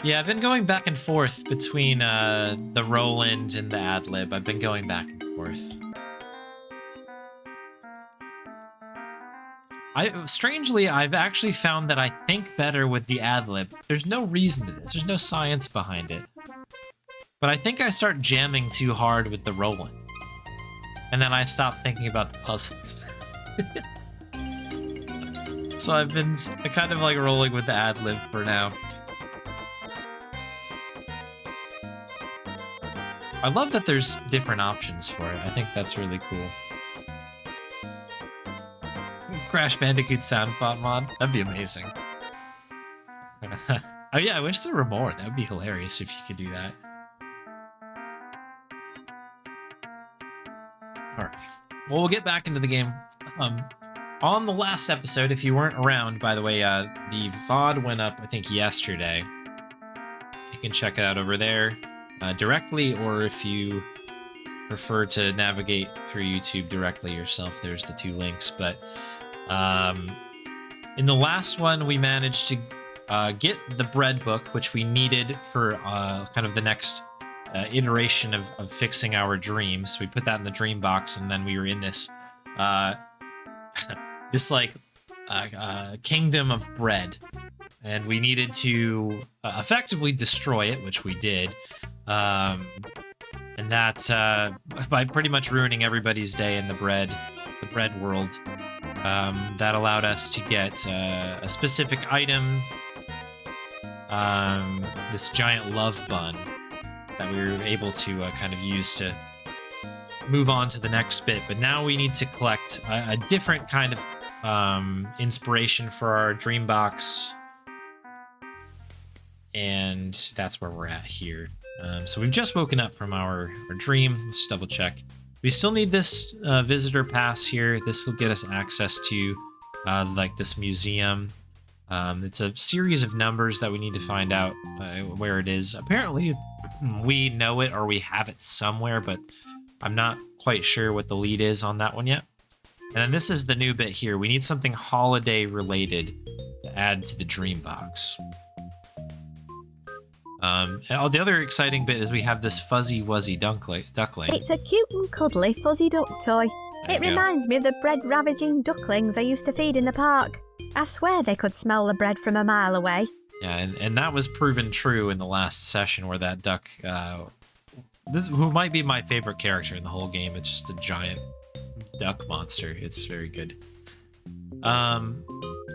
Yeah, I've been going back and forth between the Roland and the ad-lib. I've been going back and forth. Strangely, I've actually found that I think better with the ad-lib. There's no reason to this. There's no science behind it. But I think I start jamming too hard with the Roland. And then I stop thinking about the puzzles. So I've been kind of like rolling with the ad-lib for now. I love that there's different options for it. I think that's really cool. Crash Bandicoot sound font mod. That'd be amazing. Oh yeah, I wish there were more. That would be hilarious if you could do that. Alright. Well, we'll get back into the game. On the last episode, if you weren't around, by the way, the VOD went up, I think, yesterday. You can check it out over there directly, or if you prefer to navigate through YouTube directly yourself, there's the two links. But in the last one, we managed to get the bread book, which we needed for kind of the next iteration of fixing our dreams. So we put that in the dream box, and then we were in this this like kingdom of bread, and we needed to effectively destroy it, which we did, and that by pretty much ruining everybody's day in the bread world. That allowed us to get a specific item, this giant love bun that we were able to kind of use to move on to the next bit. But now we need to collect a different kind of inspiration for our dream box, and that's where we're at here. So we've just woken up from our dream. Let's just double check. We still need this visitor pass here. This will get us access to like this museum. It's a series of numbers that we need to find out where it is. Apparently we know it, or we have it somewhere, but I'm not quite sure what the lead is on that one yet. And then this is the new bit here. We need something holiday related to add to the dream box. The other exciting bit is we have this Fuzzy Wuzzy duckling. It's a cute and cuddly fuzzy duck toy. It reminds me of the bread-ravaging ducklings I used to feed in the park. I swear they could smell the bread from a mile away. Yeah, and that was proven true in the last session where that duck, who might be my favorite character in the whole game, it's just a giant duck monster. It's very good.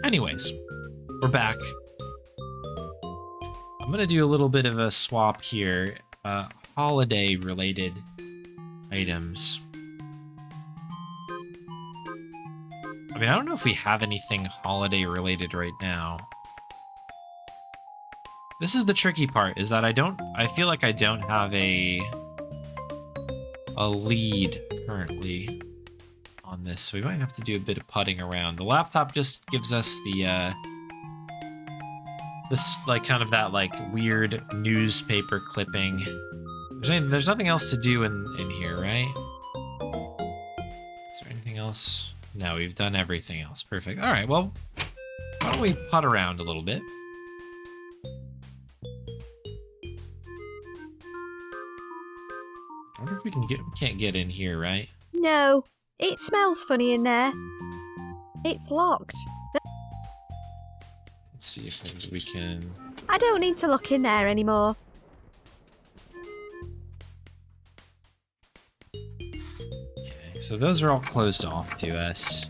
Anyways, we're back. I'm gonna do a little bit of a swap here. Holiday related items. I mean, I don't know if we have anything holiday related right now. This is the tricky part, is that I feel like I don't have a lead currently on this, so we might have to do a bit of putting around. The laptop just gives us the this like kind of that like weird newspaper clipping. There's nothing else to do in here, right? Is there anything else? No, we've done everything else. Perfect. All right, well, why don't we putt around a little bit? I wonder if we can't get in here, right? No, it smells funny in there. It's locked. Let's see if we can... I don't need to look in there anymore. Okay, so those are all closed off to us.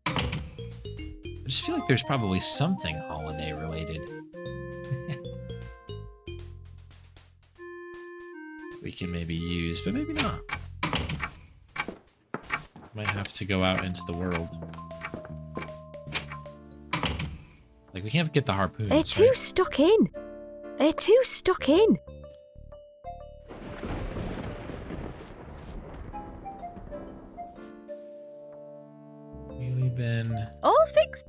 I just feel like there's probably something holiday related. We can maybe use, but maybe not. Might have to go out into the world. Like, we can't get the harpoons, They're too stuck in. They're too stuck in. Really been... All fixed.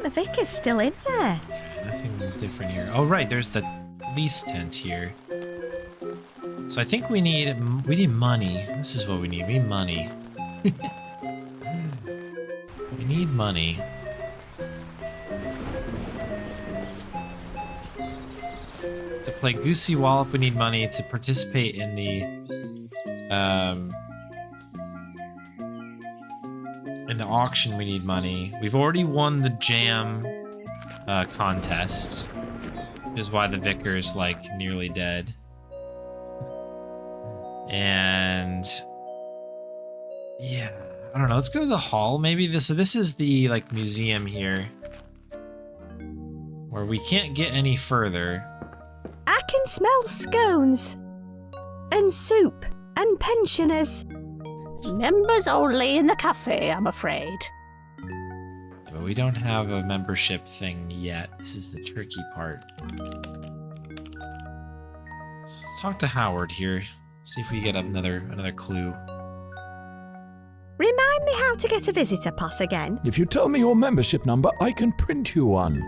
think the vicar's still in there. Okay, nothing different here. Oh, right, there's the police tent here. So I think we need money. This is what we need. We need money. We need money. To play Goosey Wallop, we need money. To participate in the auction, we need money. We've already won the jam contest, which is why the vicar's like nearly dead. And yeah, I don't know. Let's go to the hall. Maybe this is the like museum here, where we can't get any further. I can smell scones and soup and pensioners. Members only in the cafe, I'm afraid. But we don't have a membership thing yet. This is the tricky part. Let's talk to Howard here. See if we get another clue. Remind me how to get a visitor pass again. If you tell me your membership number, I can print you one.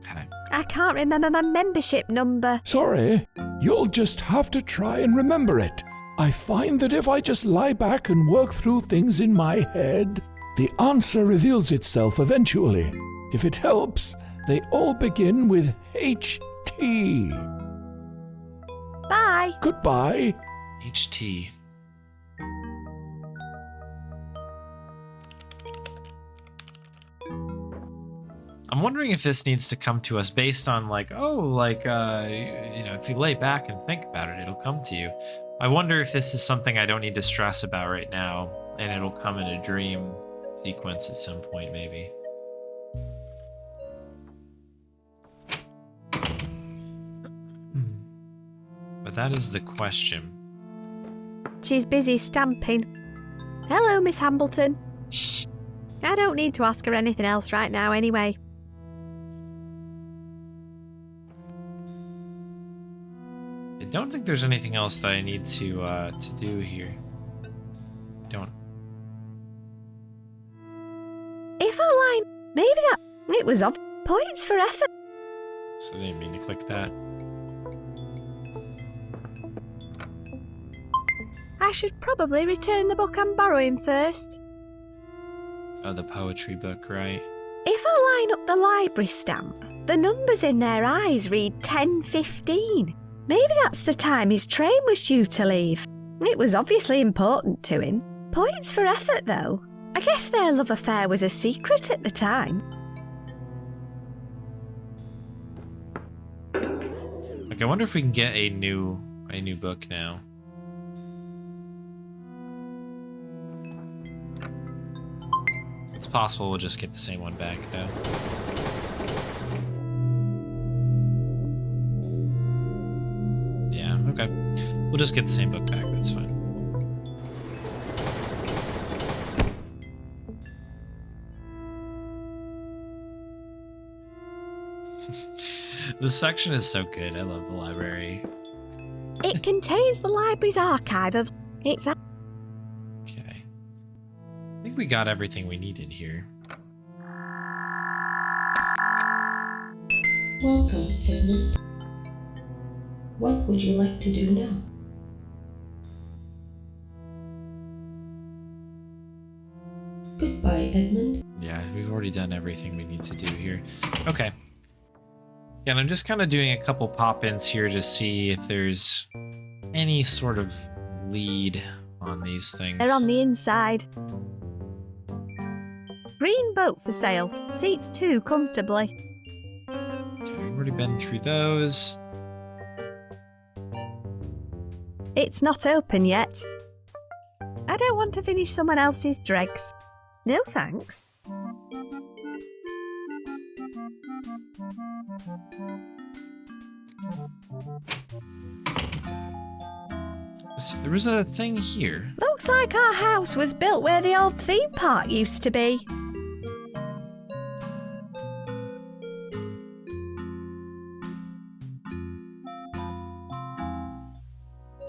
Okay. I can't remember my membership number. Sorry, you'll just have to try and remember it. I find that if I just lie back and work through things in my head, the answer reveals itself eventually. If it helps, they all begin with HT. Bye. Goodbye. HT. I'm wondering if this needs to come to us based on like, if you lay back and think about it, it'll come to you. I wonder if this is something I don't need to stress about right now, and it'll come in a dream sequence at some point, maybe. But that is the question. She's busy stamping. Hello, Miss Hambleton. Shh. I don't need to ask her anything else right now anyway. I don't think there's anything else that I need to do here. Don't. If I line, maybe it was of points for effort. So I didn't mean to click that. I should probably return the book I'm borrowing first. Oh, the poetry book, right? If I line up the library stamp, the numbers in their eyes read 10:15. Maybe that's the time his train was due to leave. It was obviously important to him. Points for effort, though. I guess their love affair was a secret at the time. Okay, I wonder if we can get a new book now. It's possible we'll just get the same one back, though. Yeah, okay. We'll just get the same book back, that's fine. This section is so good. I love the library. It contains the library's archive of... Okay. I think we got everything we needed here. Welcome, Edmund. What would you like to do now? Goodbye, Edmund. Yeah, we've already done everything we need to do here. Okay. Yeah, and I'm just kind of doing a couple pop-ins here to see if there's any sort of lead on these things. They're on the inside. Green boat for sale. Seats 2 comfortably. Okay, we've already been through those. It's not open yet. I don't want to finish someone else's dregs. No thanks. There was a thing here. Looks like our house was built where the old theme park used to be.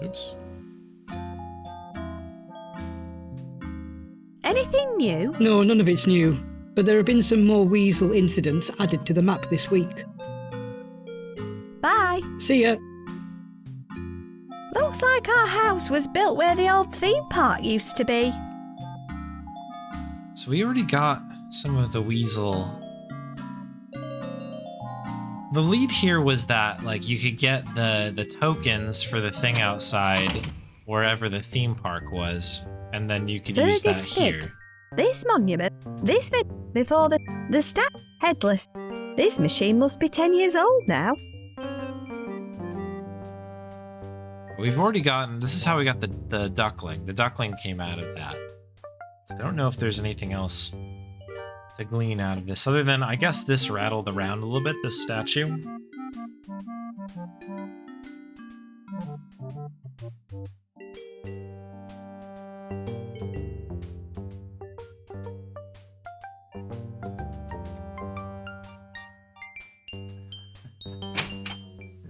Oops. Anything new? No, none of it's new. but there have been some more weasel incidents added to the map this week. Bye. See ya! Looks like our house was built where the old theme park used to be. So we already got some of the weasel. The lead here was that like you could get the tokens for the thing outside wherever the theme park was, and then you could use that Fergus Pig. here. This monument, this bit before the staff headless. This machine must be 10 years old now. We've already gotten, this is how we got the duckling. The duckling came out of that. So I don't know if there's anything else to glean out of this, other than, I guess this rattled around a little bit, this statue.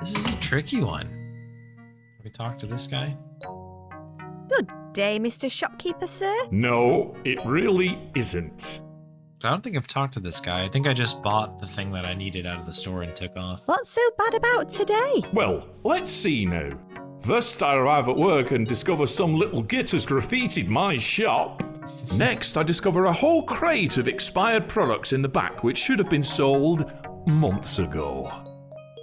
This is a tricky one. We talk to this guy? Good day, Mr. Shopkeeper, sir. No, it really isn't. I don't think I've talked to this guy. I think I just bought the thing that I needed out of the store and took off. What's so bad about today? Well, let's see now. First, I arrive at work and discover some little git has graffitied my shop. Next, I discover a whole crate of expired products in the back which should have been sold months ago.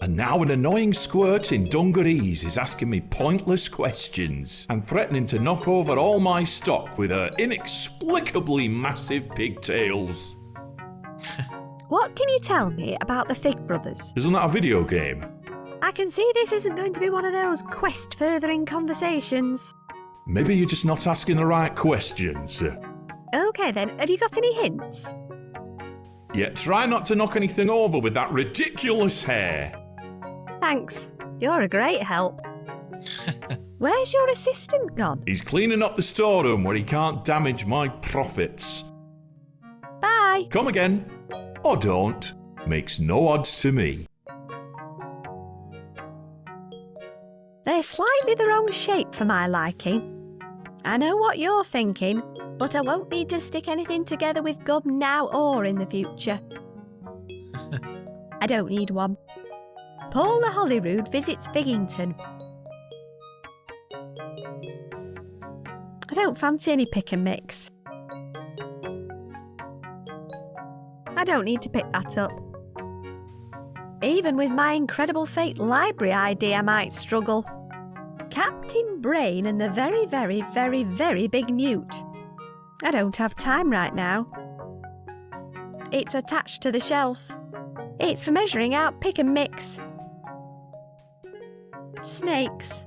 And now an annoying squirt in dungarees is asking me pointless questions and threatening to knock over all my stock with her inexplicably massive pigtails. What can you tell me about the Fig Brothers? Isn't that a video game? I can see this isn't going to be one of those quest-furthering conversations. Maybe you're just not asking the right questions. Okay then, have you got any hints? Yeah, try not to knock anything over with that ridiculous hair. Thanks. You're a great help. Where's your assistant gone? He's cleaning up the storeroom where he can't damage my profits. Bye. Come again. Or don't. Makes no odds to me. They're slightly the wrong shape for my liking. I know what you're thinking, but I won't need to stick anything together with gum now or in the future. I don't need one. Paul the Holyrood visits Biggington. I don't fancy any pick and mix. I don't need to pick that up. Even with my incredible fate library ID, I might struggle. Captain Brain and the very, very, very, very big newt. I don't have time right now. It's attached to the shelf. It's for measuring out pick and mix. Snakes.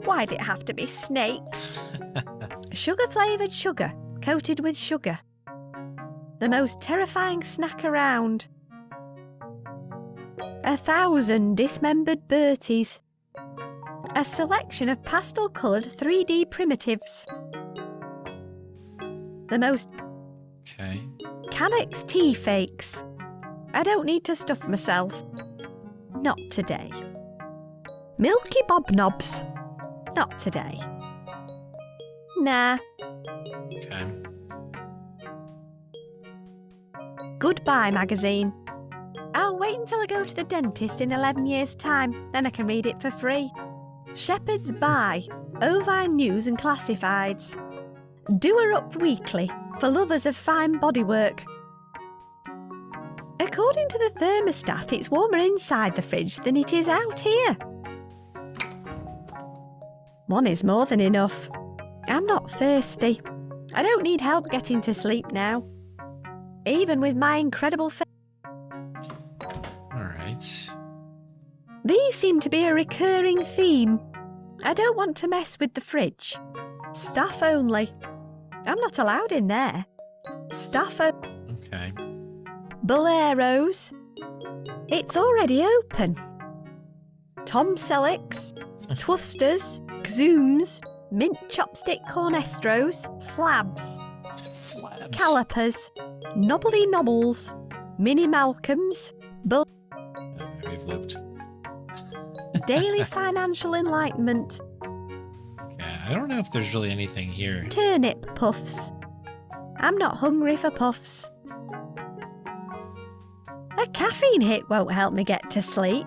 Why'd it have to be snakes? Sugar-flavoured sugar, coated with sugar. The most terrifying snack around. 1,000 dismembered Berties. A selection of pastel-coloured 3D primitives. The most... Okay. Canex tea fakes. I don't need to stuff myself. Not today. Milky Bob Knobs. Not today. Nah. Okay. Goodbye magazine. I'll wait until I go to the dentist in 11 years' time, then I can read it for free. Shepherd's Buy, Ovine News and Classifieds. Doer Up Weekly, for lovers of fine bodywork. According to the thermostat, it's warmer inside the fridge than it is out here. One is more than enough. I'm not thirsty. I don't need help getting to sleep now. Even with my incredible Alright. These seem to be a recurring theme. I don't want to mess with the fridge. Staff only. I'm not allowed in there. Staff Okay. Boleros. It's already open. Tom Selleck's, Twisters, Xooms, Mint Chopstick Cornestros, Flabs, Flabs. Calipers, Knobbly Nobbles, Mini Malcolms, Okay, we've looped. Daily Financial Enlightenment, Okay, I don't know if there's really anything here. Turnip Puffs. I'm not hungry for puffs. A caffeine hit won't help me get to sleep.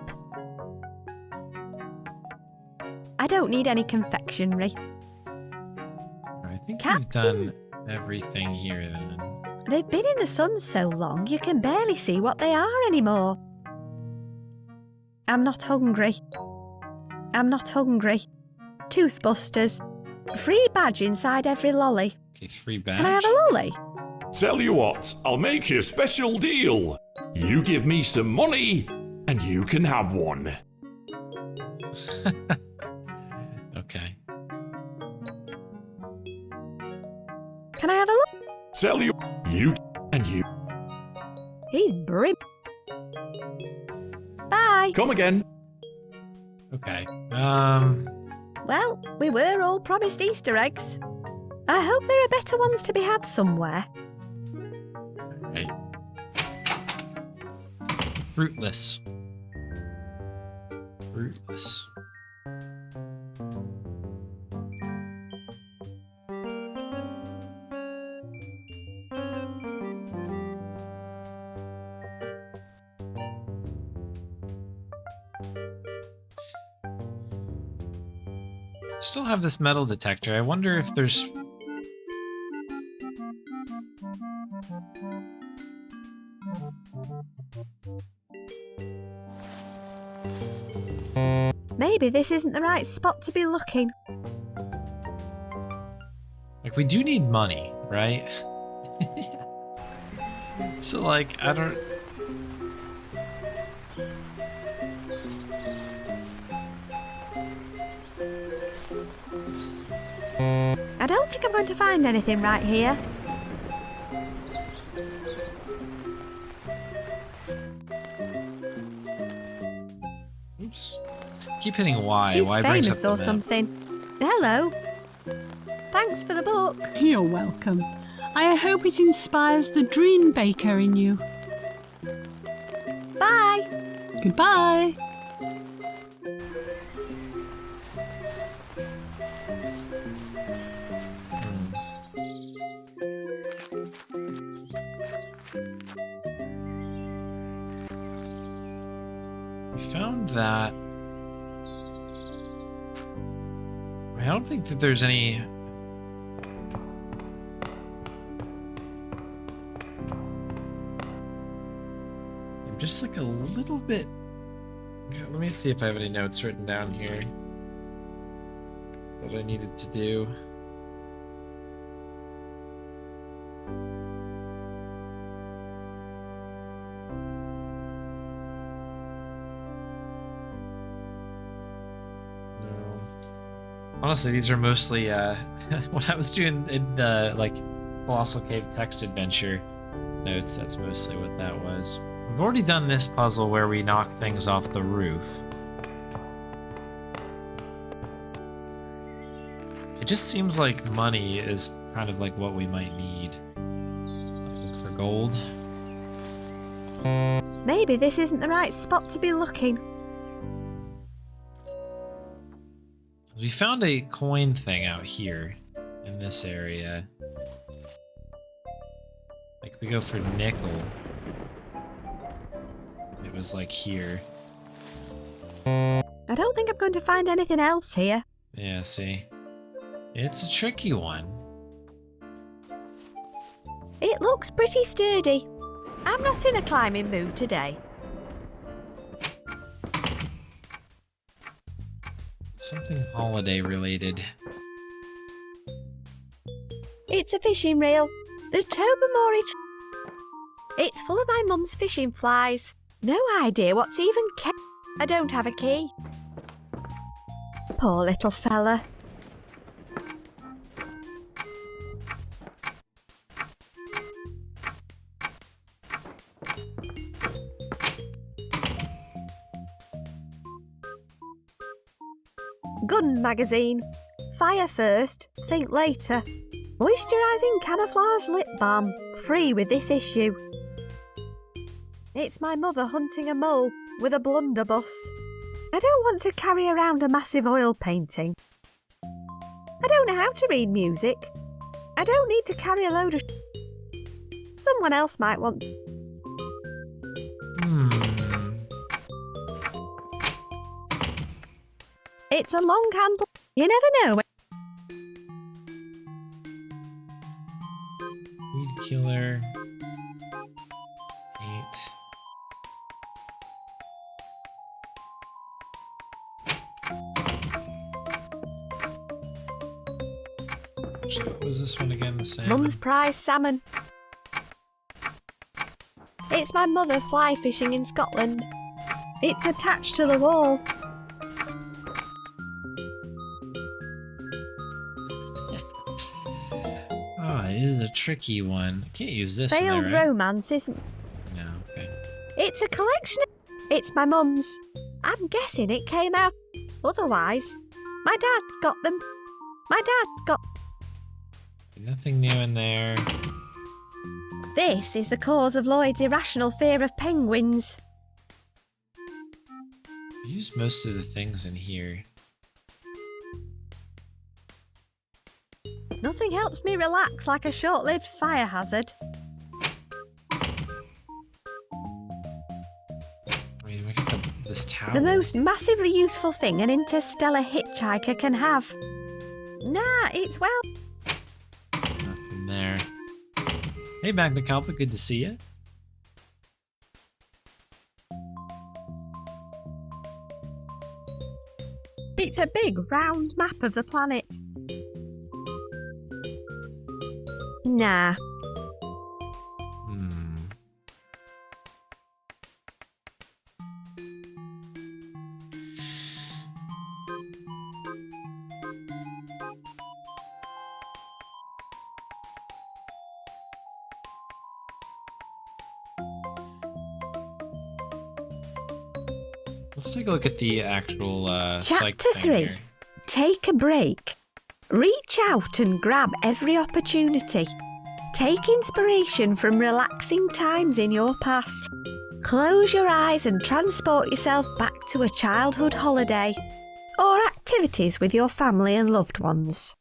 I don't need any confectionery. I think Captain. we've done everything here then. They've been in the sun so long you can barely see what they are anymore. I'm not hungry. I'm not hungry. Toothbusters. Free badge inside every lolly. Okay, 3 badge. Can I have a lolly? Tell you what, I'll make you a special deal. You give me some money, and you can have one. Okay. Can I have a lolly? Tell you, you and you. He's brim. Bye. Come again. Okay. Well, we were all promised Easter eggs. I hope there are better ones to be had somewhere. Right. Fruitless. Fruitless. Still have this metal detector. I wonder if there's... Maybe this isn't the right spot to be looking. Like, we do need money, right? So, like, I don't... I don't think I'm going to find anything right here. Oops. Keep hitting Y. She's Y brings up famous the or map. something. Hello. Thanks for the book. You're welcome. I hope it inspires the dream baker in you. Bye. Goodbye. We found that. I don't think that there's any. I'm just like a little bit. Let me see if I have any notes written down here that I needed to do. Honestly, these are mostly what I was doing in the Colossal Cave text adventure notes. That's mostly what that was. We've already done this puzzle where we knock things off the roof. It just seems like money is kind of like what we might need. Look for gold. Maybe this isn't the right spot to be looking. We found a coin thing out here in this area. Like if we go for nickel, it was like here. I don't think I'm going to find anything else here. Yeah, see? It's a tricky one. It looks pretty sturdy. I'm not in a climbing mood today. Something holiday related. It's a fishing reel. The Tobermory It's full of my mum's fishing flies. No idea what's even I don't have a key. Poor little fella. Gun magazine. Fire first, think later. Moisturising camouflage lip balm. Free with this issue. It's my mother hunting a mole with a blunderbuss. I don't want to carry around a massive oil painting. I don't know how to read music. I don't need to carry a load of... Someone else might want... It's a long handle. You never know. Weed killer. 8. What was this one again? The same? Mum's prize salmon. It's my mother fly fishing in Scotland. It's attached to the wall. Oh, it is a tricky one. I can't use this in Failed there, right? romance isn't. No, okay. It's a collection of... It's my mum's. I'm guessing it came out otherwise. My dad got them. My dad got... Nothing new in there. This is the cause of Lloyd's irrational fear of penguins. I used most of the things in here. Nothing helps me relax like a short-lived fire hazard. I mean, look at this towel. The most massively useful thing an interstellar hitchhiker can have. Nah, it's well... Nothing there. Hey, Magna Kalpa, good to see you. It's a big, round map of the planet. Nah. Let's take a look at the actual psych Chapter thing 3. here. Take a break. Reach out and grab every opportunity. Take inspiration from relaxing times in your past. Close your eyes and transport yourself back to a childhood holiday or activities with your family and loved ones.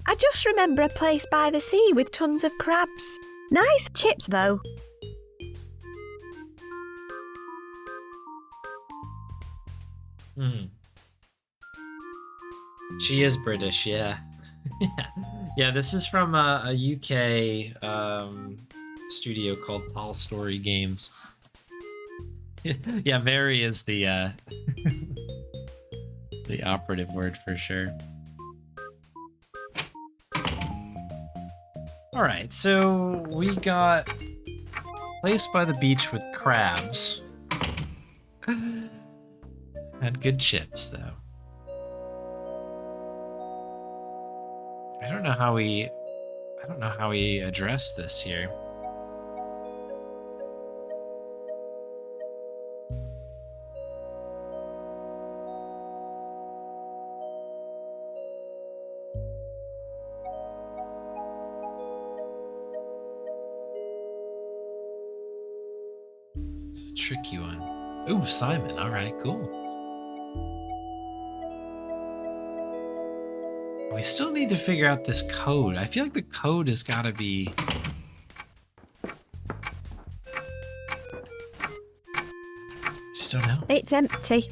I just remember a place by the sea with tons of crabs. Nice chips though. She is British, yeah. Yeah, this is from a UK studio called Tall Story Games. Yeah, very is the the operative word for sure. All right, so we got Place by the Beach with Crabs. Had good chips though. I don't know how we address this here. It's a tricky one. Ooh, Simon. All right, cool. We still need to figure out this code. I feel like the code has got to be... Just don't know. It's empty.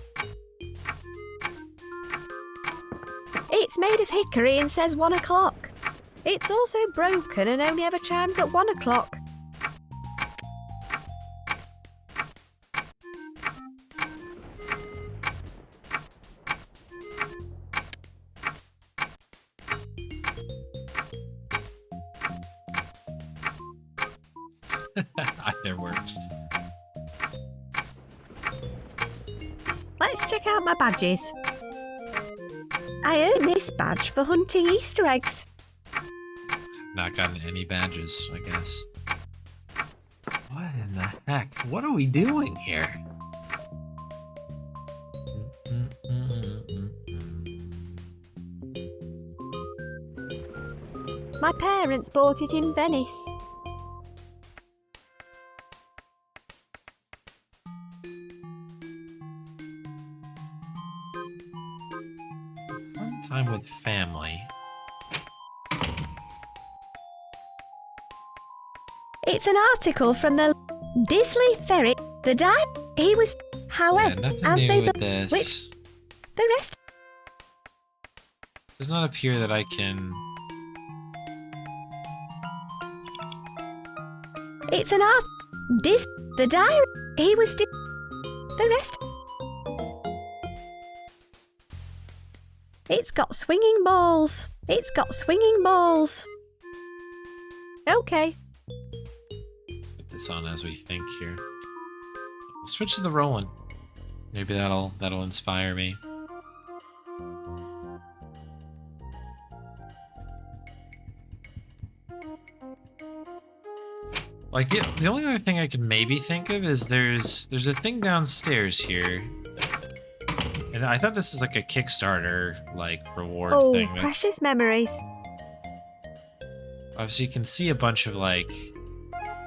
It's made of hickory and says 1 o'clock. It's also broken and only ever chimes at 1 o'clock. Either works. Let's check out my badges. I earned this badge for hunting Easter eggs. Not gotten any badges, I guess. What in the heck? What are we doing here? My parents bought it in Venice. Fun time with family. It's an article from the Disley Ferret. The he was, however, Yeah, nothing as new they with bu- this. which the rest. Does not appear that I can... It's an art. The diary. He was. The rest. It's got swinging balls. It's got swinging balls. Okay. Put this on as we think here. We'll switch to the rolling. Maybe that'll inspire me. Like the only other thing I could maybe think of is there's a thing downstairs here. And I thought this was like a Kickstarter like reward thing. Oh, precious memories. Obviously you can see a bunch of like...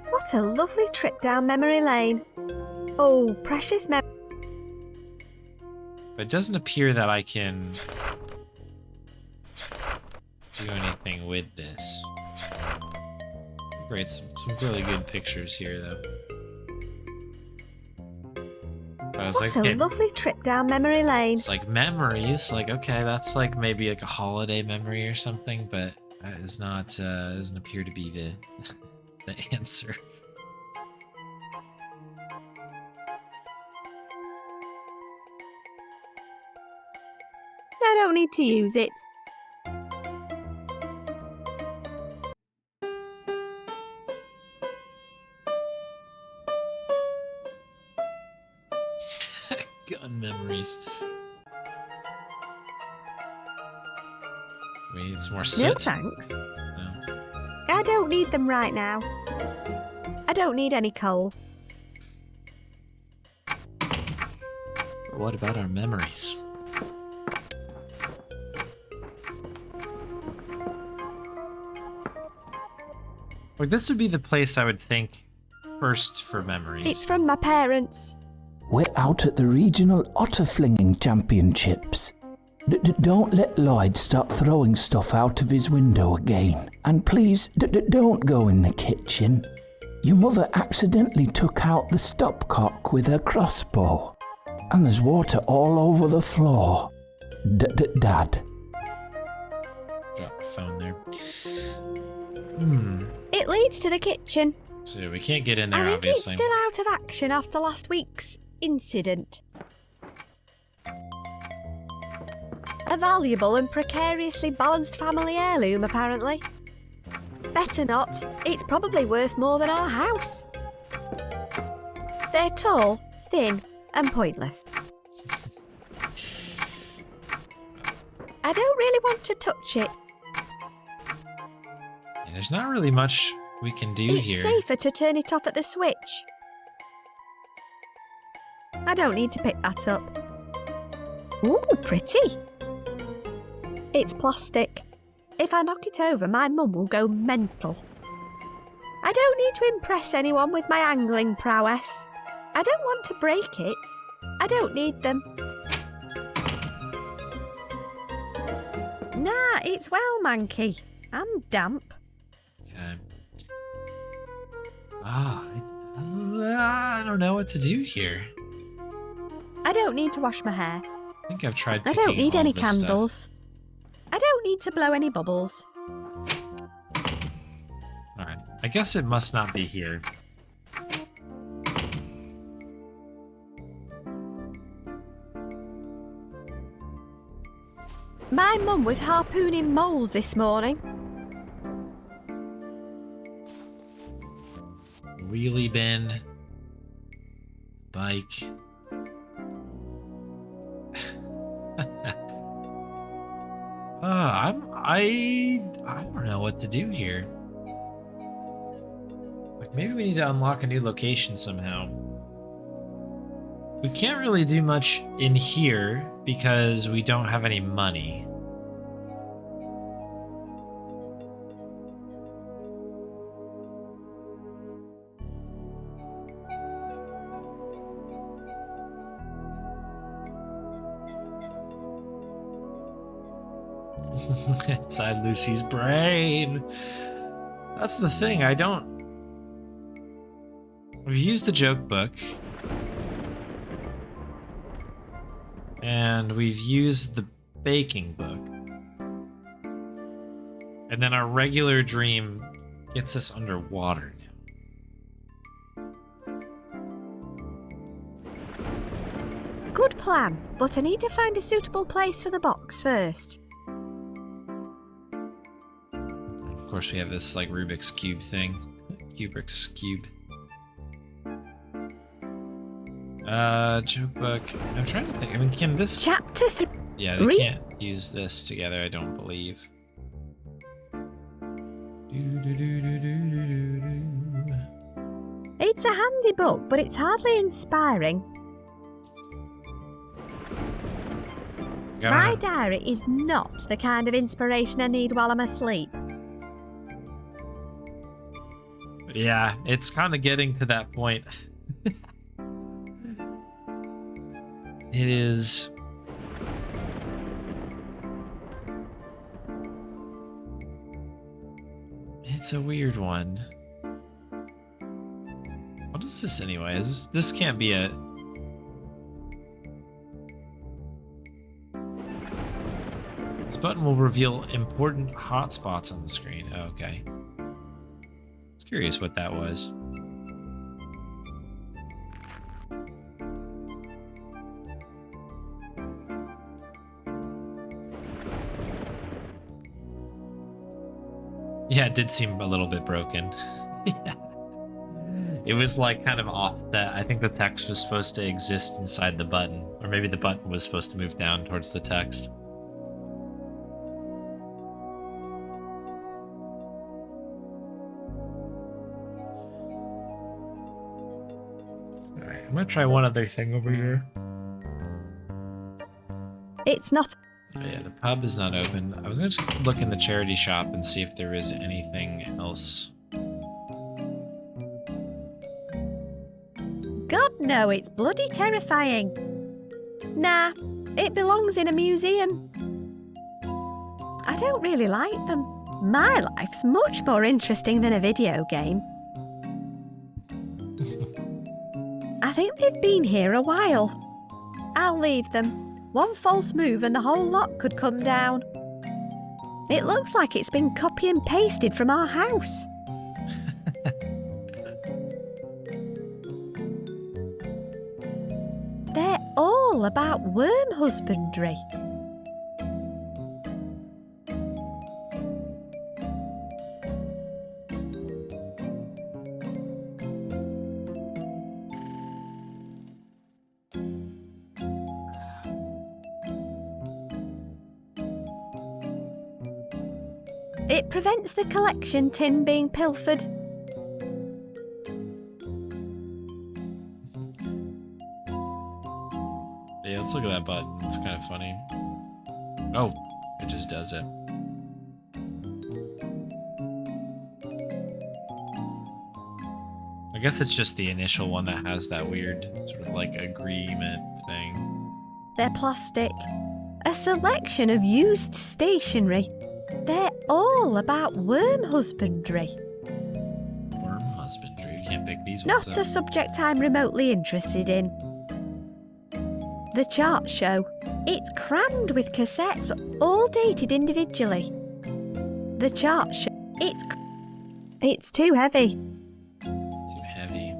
What a lovely trip down memory lane. Oh, precious memories. But it doesn't appear that I can do anything with this. Great, some really good pictures here, though. But I was What like, a okay, lovely trip down memory lane. it's like memories. Like, okay, that's like maybe like a holiday memory or something, but that is not doesn't appear to be the the answer. I don't need to use it. Gun memories. We need some more soot. No thanks. No. I don't need them right now. I don't need any coal. But what about our memories? Like, this would be the place I would think first for memories. It's from my parents. We're out at the Regional Otter Flinging Championships. Don't let Lloyd start throwing stuff out of his window again. And please, don't go in the kitchen. Your mother accidentally took out the stopcock with her crossbow. And there's water all over the floor. Dad. Drop the phone there. It leads to the kitchen. So we can't get in there, I think obviously. it's still out of action after last week's incident. A valuable and precariously balanced family heirloom, apparently. Better not. It's probably worth more than our house. They're tall, thin, and pointless. I don't really want to touch it. There's not really much we can do It's here. safer to turn it off at the switch. I don't need to pick that up. Ooh, pretty. It's plastic. If I knock it over, my mum will go mental. I don't need to impress anyone with my angling prowess. I don't want to break it. I don't need them. Nah, it's well manky and damp. Okay. I don't know what to do here. I don't need to wash my hair. I think I've tried I picking don't need all any this stuff. candles. I don't need to blow any bubbles. Alright, I guess it must not be here. My mum was harpooning moles this morning. Wheelie bin. Bike. I don't know what to do here. Like, maybe we need to unlock a new location somehow. We can't really do much in here because we don't have any money. Inside Lucy's brain. That's the thing, We've used the joke book. And we've used the baking book. And then our regular dream gets us underwater now. Good plan, but I need to find a suitable place for the box first. Of course, we have this like Rubik's Cube thing. Kubrick's Cube. Joke book. I'm trying to think. I mean, can this... Chapter 3. Yeah, they can't use this together, I don't believe. It's a handy book, but it's hardly inspiring. My diary is not the kind of inspiration I need while I'm asleep. Yeah, it's kind of getting to that point. It is. It's a weird one. What is this anyway? This can't be a... This button will reveal important hotspots on the screen. Oh, okay. I was curious what that was. Yeah, it did seem a little bit broken. It was like kind of offset. I think the text was supposed to exist inside the button, or maybe the button was supposed to move down towards the text. Alright, I'm gonna try one other thing over here. It's not. Oh yeah, the pub is not open. I was gonna just look in the charity shop and see if there is anything else. God, no, it's bloody terrifying. Nah, it belongs in a museum. I don't really like them. My life's much more interesting than a video game. I think they've been here a while. I'll leave them. One false move and the whole lot could come down. It looks like it's been copy and pasted from our house. They're all about worm husbandry. It prevents the collection tin being pilfered. Yeah, let's look at that button. It's kind of funny. Oh, it just does it. I guess it's just the initial one that has that weird sort of like agreement thing. They're plastic. A selection of used stationery. They're all about worm husbandry. Worm husbandry? You can't pick these ones Not up. a subject I'm remotely interested in. The chart show. It's crammed with cassettes, all dated individually. The chart show. It's too heavy. Too heavy.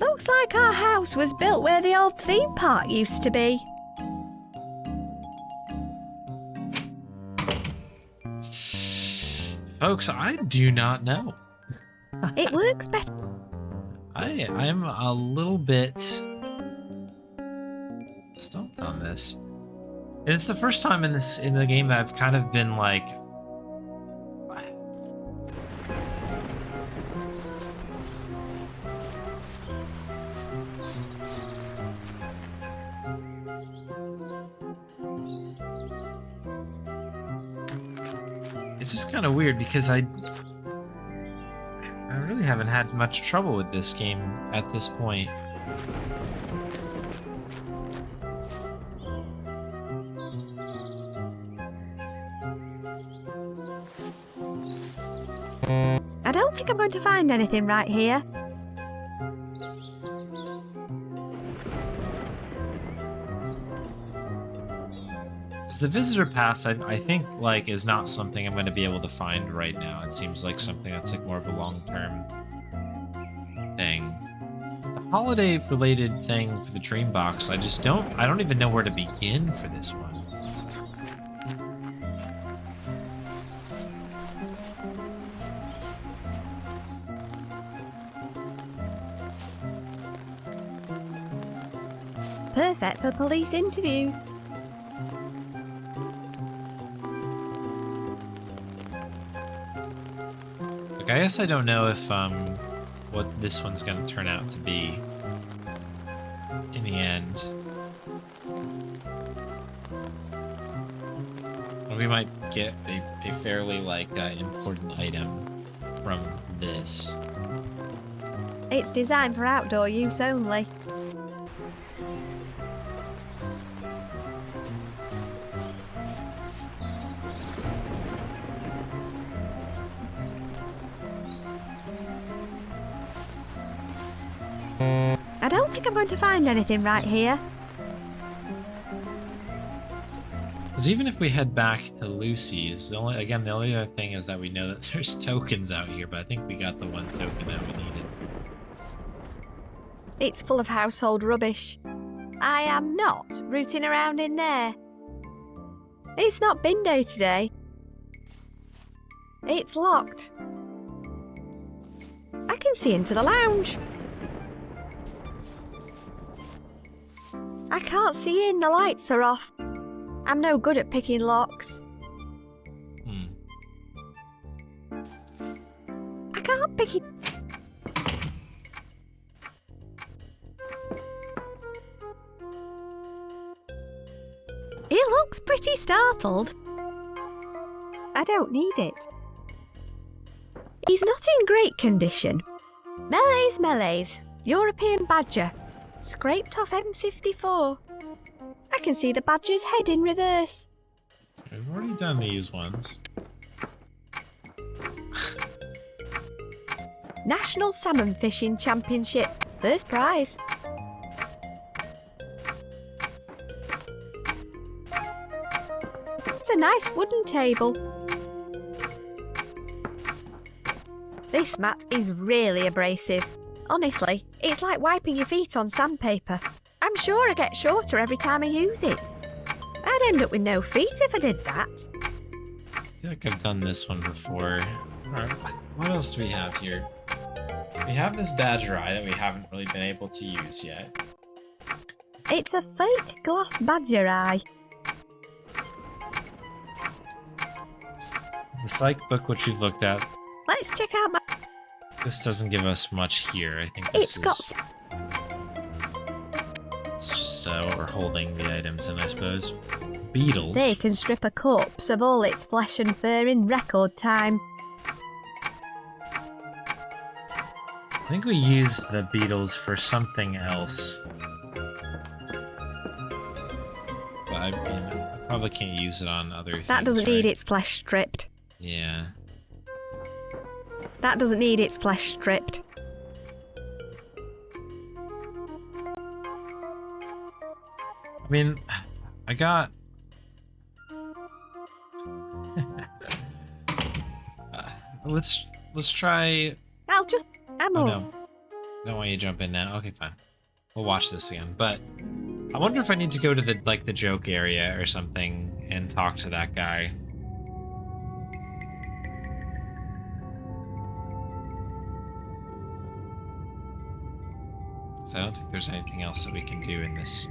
Looks like our house was built where the old theme park used to be. Folks, I do not know. It works better. I'm a little bit stumped on this. And it's the first time in the game that I've kind of been like, it's just kind of weird because I really haven't had much trouble with this game at this point. I don't think I'm going to find anything right here. So the visitor pass, I think, like, is not something I'm going to be able to find right now. It seems like something that's like more of a long-term thing. The holiday-related thing for the dream box, I don't even know where to begin for this one. Perfect for police interviews. Look, I guess I don't know if what this one's gonna turn out to be in the end. We might get a fairly like important item from this. It's designed for outdoor use only. I don't think I'm going to find anything right here. Because even if we head back to Lucy's, the only other thing is that we know that there's tokens out here, but I think we got the one token that we needed. It's full of household rubbish. I am not rooting around in there. It's not bin day today. It's locked. I can see into the lounge. I can't see in, the lights are off. I'm no good at picking locks. I can't pick it. He looks pretty startled. I don't need it. He's not in great condition. Melees, European badger. Scraped off M54. I can see the badger's head in reverse. We've already done these ones. National Salmon Fishing Championship. First prize. It's a nice wooden table. This mat is really abrasive. Honestly, it's like wiping your feet on sandpaper. I'm sure I get shorter every time I use it. I'd end up with no feet if I did that. I feel like I've done this one before. Alright, what else do we have here? We have this badger eye that we haven't really been able to use yet. It's a fake glass badger eye. The psych book, which we've looked at, Let's check out my... this doesn't give us much here. I think this It's got... It's just what we're holding the items in, I suppose. Beetles. They can strip a corpse of all its flesh and fur in record time. I think we used the beetles for something else. But I probably can't use it on other things. That doesn't need right? its flesh stripped. Yeah. That doesn't need its flesh stripped. I mean, I got... let's try... I'll just... ammo. Oh no. I don't want you to jump in now. Okay, fine. We'll watch this again. But I wonder if I need to go to the joke area or something and talk to that guy. So I don't think there's anything else that we can do in this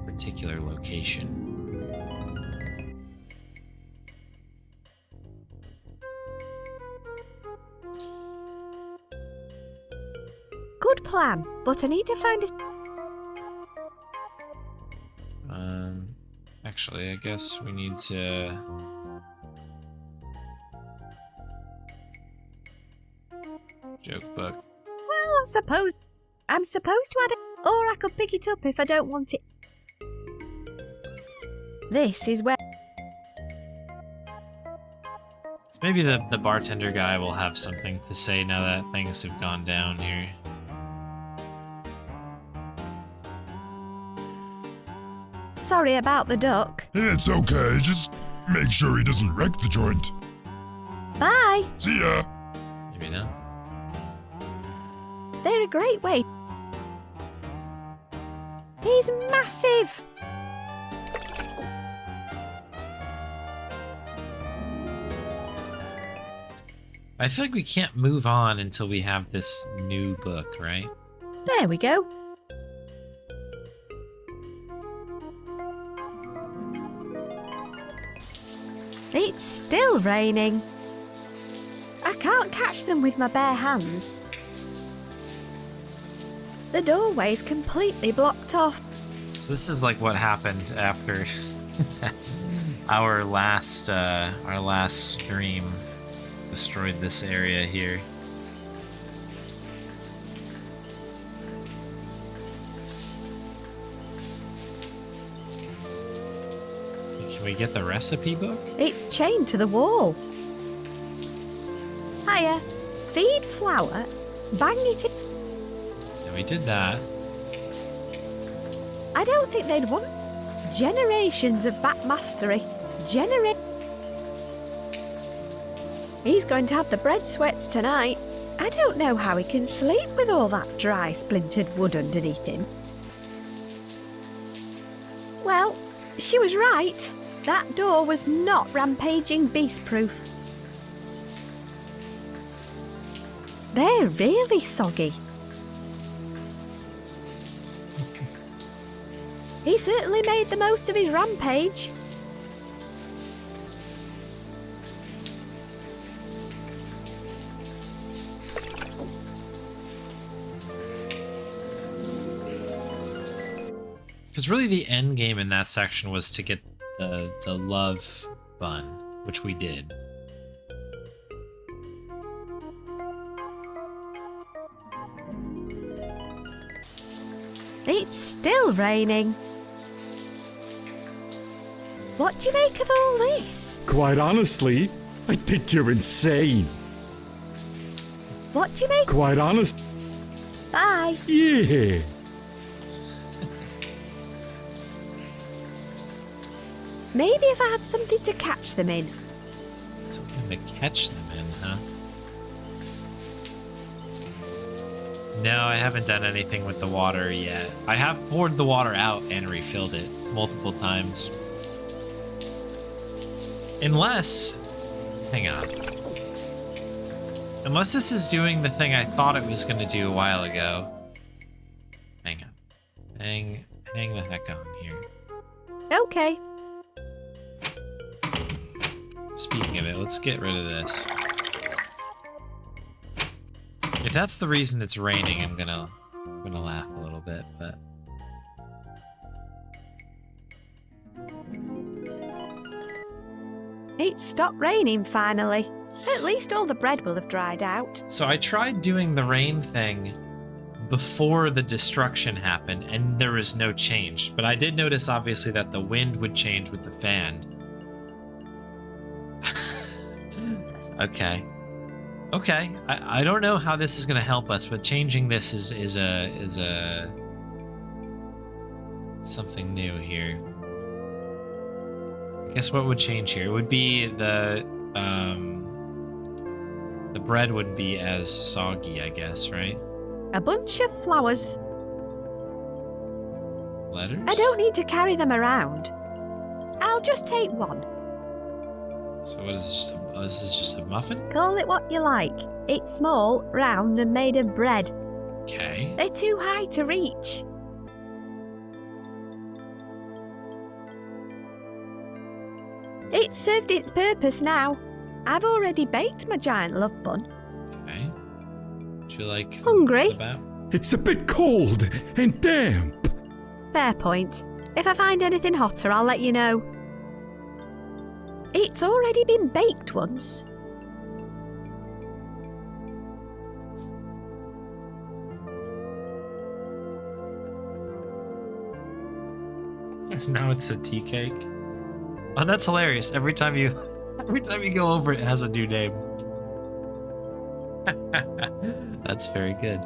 particular location. Good plan, but I need to find a... Actually, I guess we need to... Joke book. Well, I suppose... I'm supposed to add it, or I could pick it up if I don't want it. This is where... So maybe the bartender guy will have something to say now that things have gone down here. Sorry about the duck. It's okay, just make sure he doesn't wreck the joint. Bye. See ya. Maybe not. They're a great way. He's massive. I feel like we can't move on until we have this new book, right? There we go. It's still raining. I can't catch them with my bare hands. The doorway's completely blocked off. So this is like what happened after our last dream destroyed this area here. Can we get the recipe book? It's chained to the wall. Hiya. Feed flour, bang it in. Yeah, we did that. I don't think they'd want generations of bat mastery. He's going to have the bread sweats tonight. I don't know how he can sleep with all that dry, splintered wood underneath him. Well, she was right. That door was not rampaging beast-proof. They're really soggy. He certainly made the most of his rampage. Because really the end game in that section was to get the love bun, which we did. It's still raining. What do you make of all this? Quite honestly, I think you're insane. What do you make? Quite honest. Bye. Yeah. Maybe if I had something to catch them in. Something to catch them in, huh? No, I haven't done anything with the water yet. I have poured the water out and refilled it multiple times. Unless... Hang on. Unless this is doing the thing I thought it was going to do a while ago. Hang on. Hang the heck on here. Okay. Speaking of it, let's get rid of this. If that's the reason it's raining, I'm gonna laugh a little bit, but... It stopped raining finally. At least all the bread will have dried out. So I tried doing the rain thing before the destruction happened, and there was no change. But I did notice, obviously, that the wind would change with the fan. Okay. Okay. I don't know how this is going to help us, but changing this is a something new here. I guess what would change here? It would be the bread wouldn't be as soggy, I guess, right? A bunch of flowers. Letters? I don't need to carry them around. I'll just take one. So what is this? This is just a muffin? Call it what you like. It's small, round, and made of bread. Okay. They're too high to reach. It's served its purpose now. I've already baked my giant love bun. Okay. Would you like Hungry? About? It's a bit cold and damp. Fair point. If I find anything hotter, I'll let you know. It's already been baked once. Now it's a tea cake. Oh, that's hilarious. Every time you go over, it has a new name. That's very good.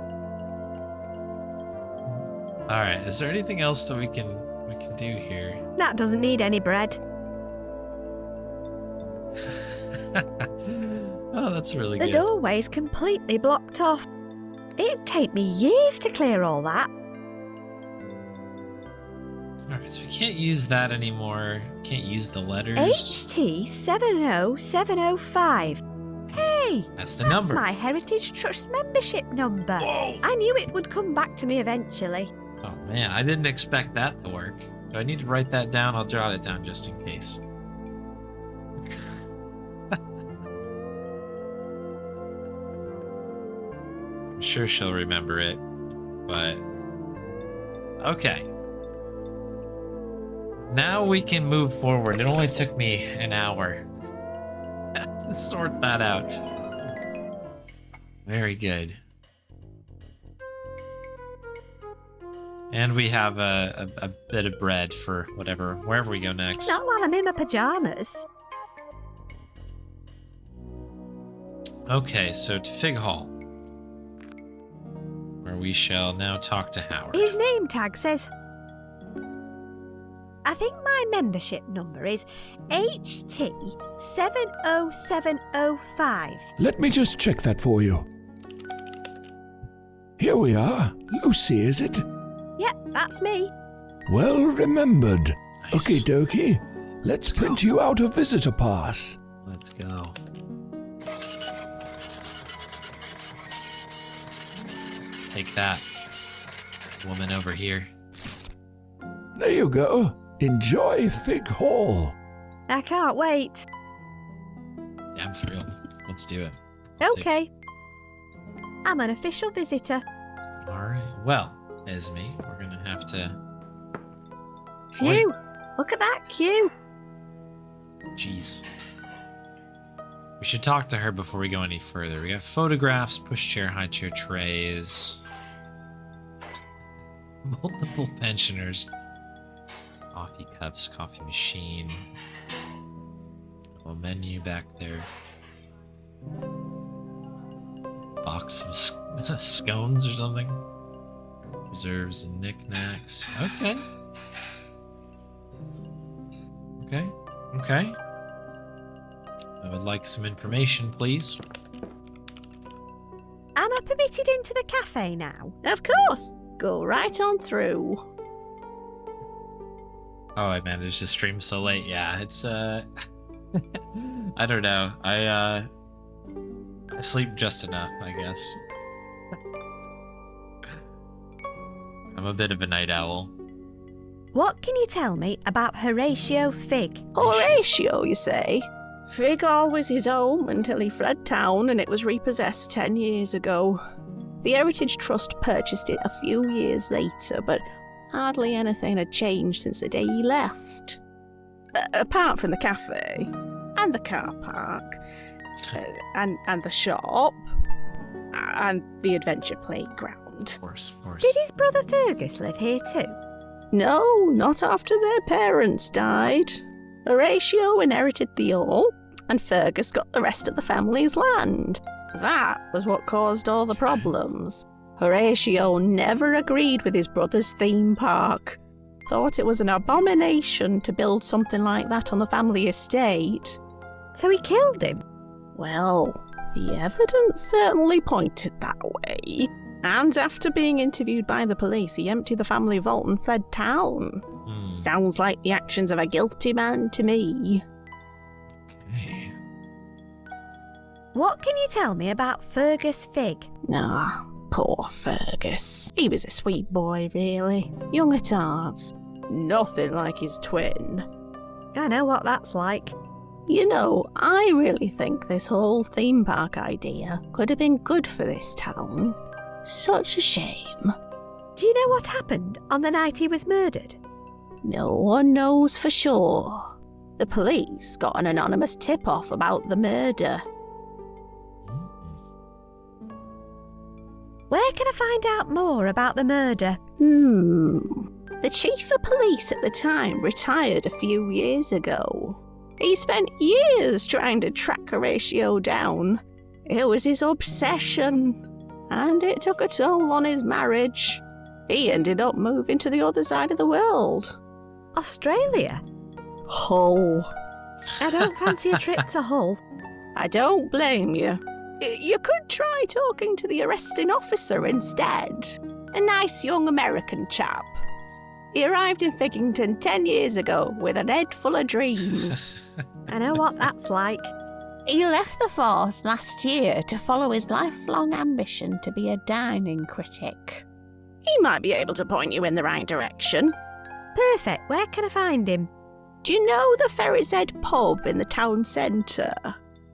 All right. Is there anything else that we can do here? That doesn't need any bread. Oh, that's really The good. doorway's completely blocked off. It'd take me years to clear all that. Alright, so we can't use that anymore. Can't use the letters. HT70705. Hey! That's the number. That's my Heritage Trust membership number. Whoa. I knew it would come back to me eventually. Oh man, I didn't expect that to work. Do I need to write that down? I'll jot it down just in case. I'm sure she'll remember it, but okay. Now we can move forward. It only took me an hour to sort that out. Very good. And we have a bit of bread for wherever we go next. Not while I'm in my pajamas. Okay, so to Fig Hall, where we shall now talk to Howard. His name tag says... I think my membership number is HT70705. Let me just check that for you. Here we are. Lucy, is it? Yep, that's me. Well remembered. Nice. Okie dokie. Let's print you out a visitor pass. Let's go. Take that, woman over here. There you go. Enjoy Fig Hall. I can't wait. Yeah, I'm thrilled. Let's do it. Okay. I'm an official visitor. Alright. Well, Esme, we're gonna have to... Phew! Look at that queue. Jeez. We should talk to her before we go any further. We have photographs, pushchair, high chair trays. Multiple pensioners. Coffee cups, coffee machine. A menu back there. Box of scones or something. Reserves and knickknacks. Okay. Okay. I would like some information, please. Am I permitted into the cafe now? Of course. Go right on through. Oh, I managed to stream so late. Yeah, it's I don't know. I sleep just enough, I guess. I'm a bit of a night owl. What can you tell me about Horatio Fig? Horatio, you say? Fig Hall was his home until he fled town and it was repossessed 10 years ago. The Heritage Trust purchased it a few years later, but hardly anything had changed since the day he left. Apart from the cafe, and the car park, and the shop, and the adventure playground. Of course. Did his brother Fergus live here too? No, not after their parents died. Horatio inherited the hall, and Fergus got the rest of the family's land. That was what caused all the problems. Horatio never agreed with his brother's theme park. Thought it was an abomination to build something like that on the family estate. So he killed him? Well, the evidence certainly pointed that way. And after being interviewed by the police, he emptied the family vault and fled town. Sounds like the actions of a guilty man to me. Okay. What can you tell me about Fergus Fig? Ah, poor Fergus. He was a sweet boy, really. Young at heart. Nothing like his twin. I know what that's like. You know, I really think this whole theme park idea could have been good for this town. Such a shame. Do you know what happened on the night he was murdered? No one knows for sure. The police got an anonymous tip-off about the murder. Where can I find out more about the murder? The chief of police at the time retired a few years ago. He spent years trying to track Horatio down. It was his obsession, and it took a toll on his marriage. He ended up moving to the other side of the world. Australia? Hull. I don't fancy a trip to Hull. I don't blame you. You could try talking to the arresting officer instead. A nice young American chap. He arrived in Figgington 10 years ago with an head full of dreams. I know what that's like. He left the force last year to follow his lifelong ambition to be a dining critic. He might be able to point you in the right direction. Perfect. Where can I find him? Do you know the Ferret's Head pub in the town centre?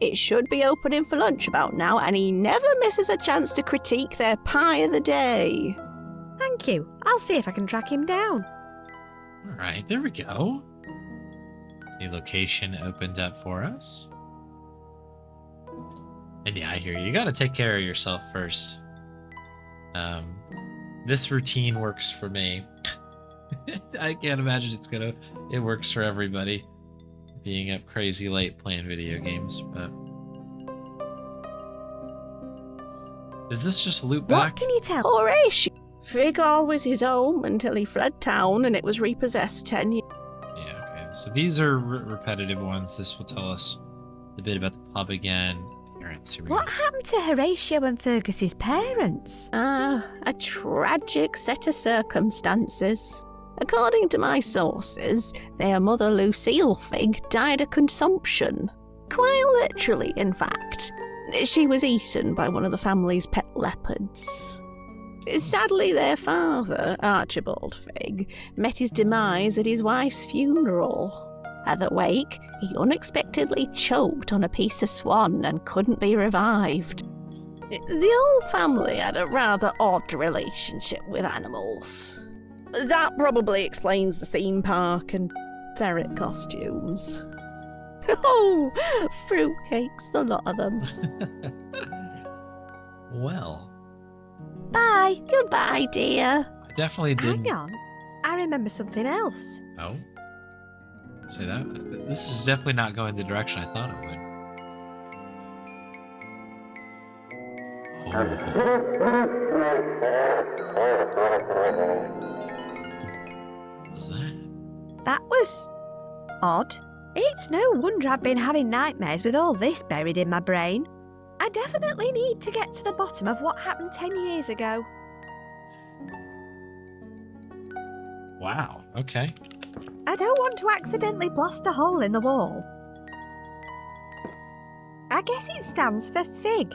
It should be opening for lunch about now, and he never misses a chance to critique their pie of the day. Thank you. I'll see if I can track him down. All right, there we go. The location opened up for us. And yeah, I hear you. You got to take care of yourself first. This routine works for me. I can't imagine it works for everybody. Being up crazy late playing video games, but... Does this just loop back? What can you tell? Horatio. Figall was his home until he fled town and it was repossessed 10 years. Yeah, okay. So these are repetitive ones. This will tell us a bit about the pub again. Parents, here we What go. happened to Horatio and Fergus's parents? A tragic set of circumstances. According to my sources, their mother Lucille Figg died of consumption. Quite literally, in fact. She was eaten by one of the family's pet leopards. Sadly, their father, Archibald Figg, met his demise at his wife's funeral. At the wake, he unexpectedly choked on a piece of swan and couldn't be revived. The old family had a rather odd relationship with animals. That probably explains the theme park and ferret costumes. Oh, fruitcakes, the lot of them. Well, Bye. Goodbye, dear. I definitely did. Hang on. I remember something else. Oh? Say that? This is definitely not going the direction I thought it would. What was that? That was odd. It's no wonder I've been having nightmares with all this buried in my brain. I definitely need to get to the bottom of what happened 10 years ago. Wow, okay. I don't want to accidentally blast a hole in the wall. I guess it stands for fig.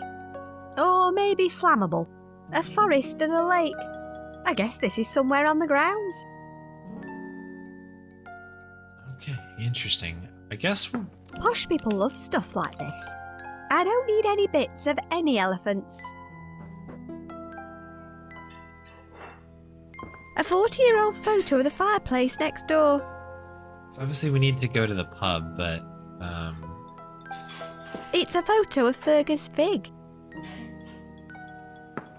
Or maybe flammable. A forest and a lake. I guess this is somewhere on the grounds. Okay, interesting. I guess we're... Posh people love stuff like this. I don't need any bits of any elephants. A 40-year-old photo of the fireplace next door. So obviously we need to go to the pub, but... It's a photo of Fergus Figg.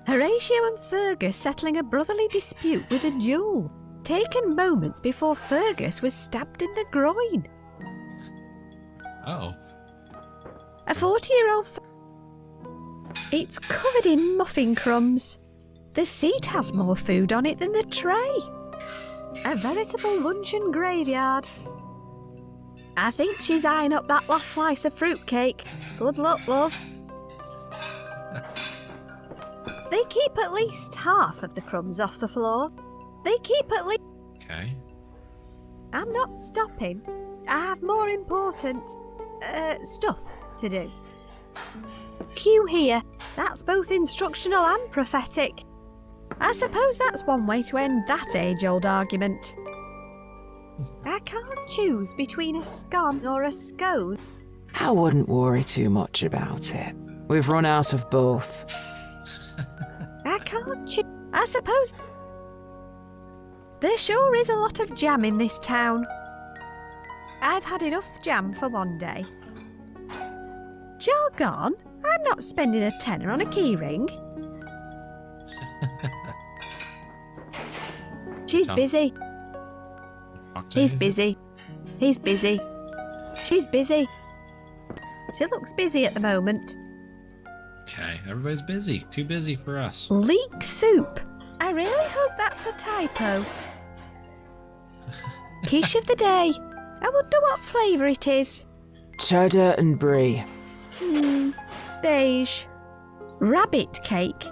Horatio and Fergus settling a brotherly dispute with a duel, taken moments before Fergus was stabbed in the groin. Oh. A 40-year-old... It's covered in muffin crumbs. The seat has more food on it than the tray. A veritable luncheon graveyard. I think she's eyeing up that last slice of fruitcake. Good luck, love. They keep at least half of the crumbs off the floor. They keep at least... Okay. I'm not stopping. I have more important... stuff to do. Cue here. That's both instructional and prophetic. I suppose that's one way to end that age-old argument. I can't choose between a scone or a scone. I wouldn't worry too much about it. We've run out of both. I can't choose. I suppose... There sure is a lot of jam in this town. I've had enough jam for one day. Jargon? I'm not spending a tenner on a keyring. She's busy. He's busy. He's busy. She's busy. She looks busy at the moment. Okay, everybody's busy. Too busy for us. Leek soup. I really hope that's a typo. Quiche of the day. I wonder what flavour it is. Cheddar and brie. Beige. Rabbit cake.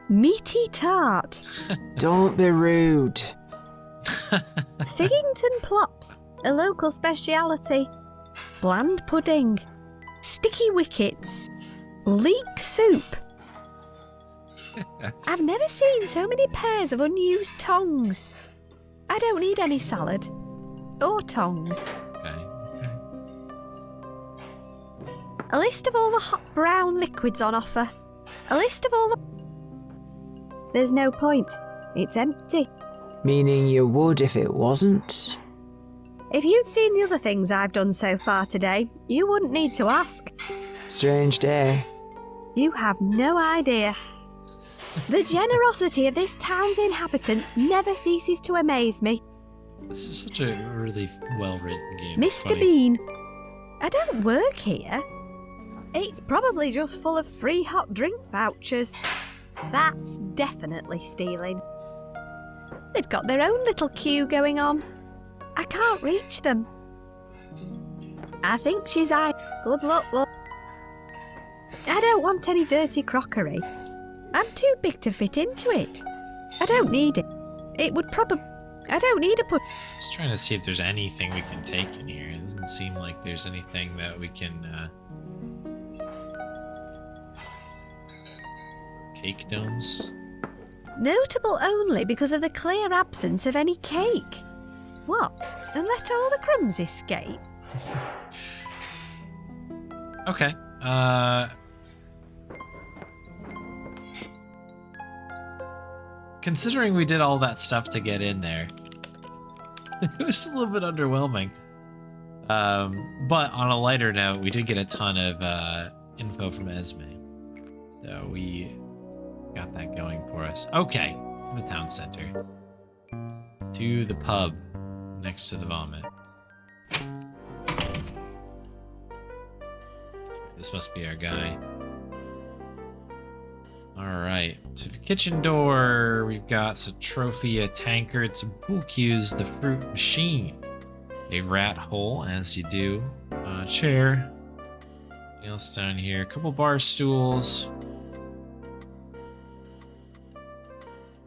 Meaty tart. Don't be rude. Figgington plops, a local speciality. Bland pudding. Sticky wickets. Leek soup. I've never seen so many pairs of unused tongs. I don't need any salad. Or tongs. Okay. A list of all the hot brown liquids on offer. A list of all the... There's no point. It's empty. Meaning you would if it wasn't? If you'd seen the other things I've done so far today, you wouldn't need to ask. Strange day. You have no idea. The generosity of this town's inhabitants never ceases to amaze me. This is such a really well-written game. Mr. Bean, I don't work here. It's probably just full of free hot drink vouchers. That's definitely stealing. They've got their own little queue going on. I can't reach them. I think she's Good luck, love. I don't want any dirty crockery. I'm too big to fit into it. I don't need it. It would probably... I don't need a Just trying to see if there's anything we can take in here. It doesn't seem like there's anything that we can... Cake domes? Notable only because of the clear absence of any cake. What? And let all the crumbs escape? Okay. Considering we did all that stuff to get in there, it was a little bit underwhelming. But on a lighter note, we did get a ton of info from Esme. So we got that going for us. Okay, the town center. To the pub next to the vomit. This must be our guy. Alright, to the kitchen door, we've got some trophy, a tankard, some pool cues, the fruit machine. A rat hole, as you do. A chair. Anything else down here? A couple bar stools.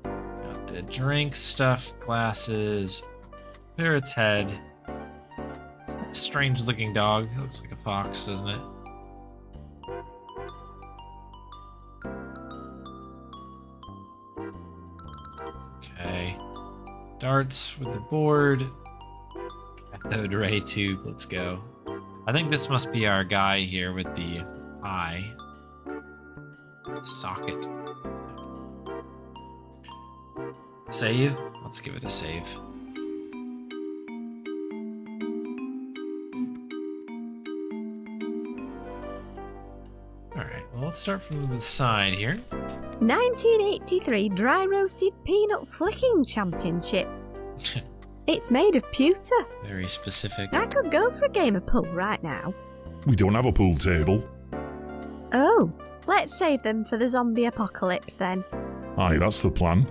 Got the drink stuff, glasses. Parrot's head. Strange looking dog. Looks like a fox, doesn't it? Okay. Darts with the board. Cathode ray tube. Let's go. I think this must be our guy here with the eye. Socket. Save? Let's give it a save. Alright, well, let's start from the side here. 1983 Dry Roasted Peanut Flicking Championship. It's made of pewter. Very specific. I could go for a game of pool right now. We don't have a pool table. Oh, let's save them for the zombie apocalypse then. Aye, that's the plan.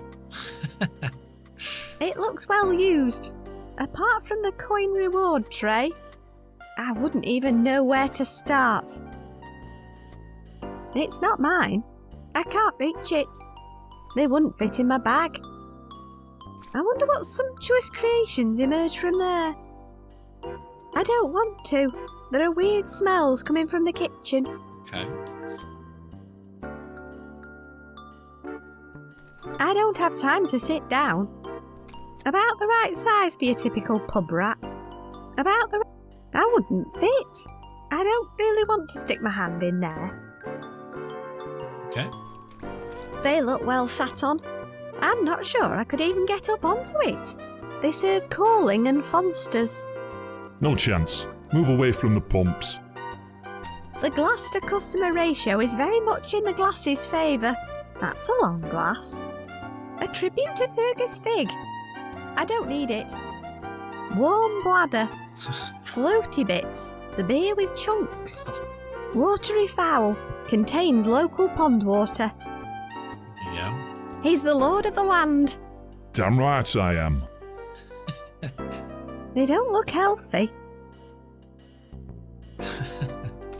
It looks well used. Apart from the coin reward tray, I wouldn't even know where to start. It's not mine. I can't reach it. They wouldn't fit in my bag. I wonder what sumptuous creations emerge from there. I don't want to. There are weird smells coming from the kitchen. Okay. I don't have time to sit down. About the right size for your typical pub rat. About the... I wouldn't fit. I don't really want to stick my hand in there. Okay. They look well sat on. I'm not sure I could even get up onto it. They serve calling and fonsters. No chance. Move away from the pumps. The glass to customer ratio is very much in the glass's favour. That's a long glass. A tribute to Fergus Fig. I don't need it. Warm bladder. Floaty bits. The beer with chunks. Watery fowl. Contains local pond water. There you go. He's the lord of the land. Damn right I am. They don't look healthy.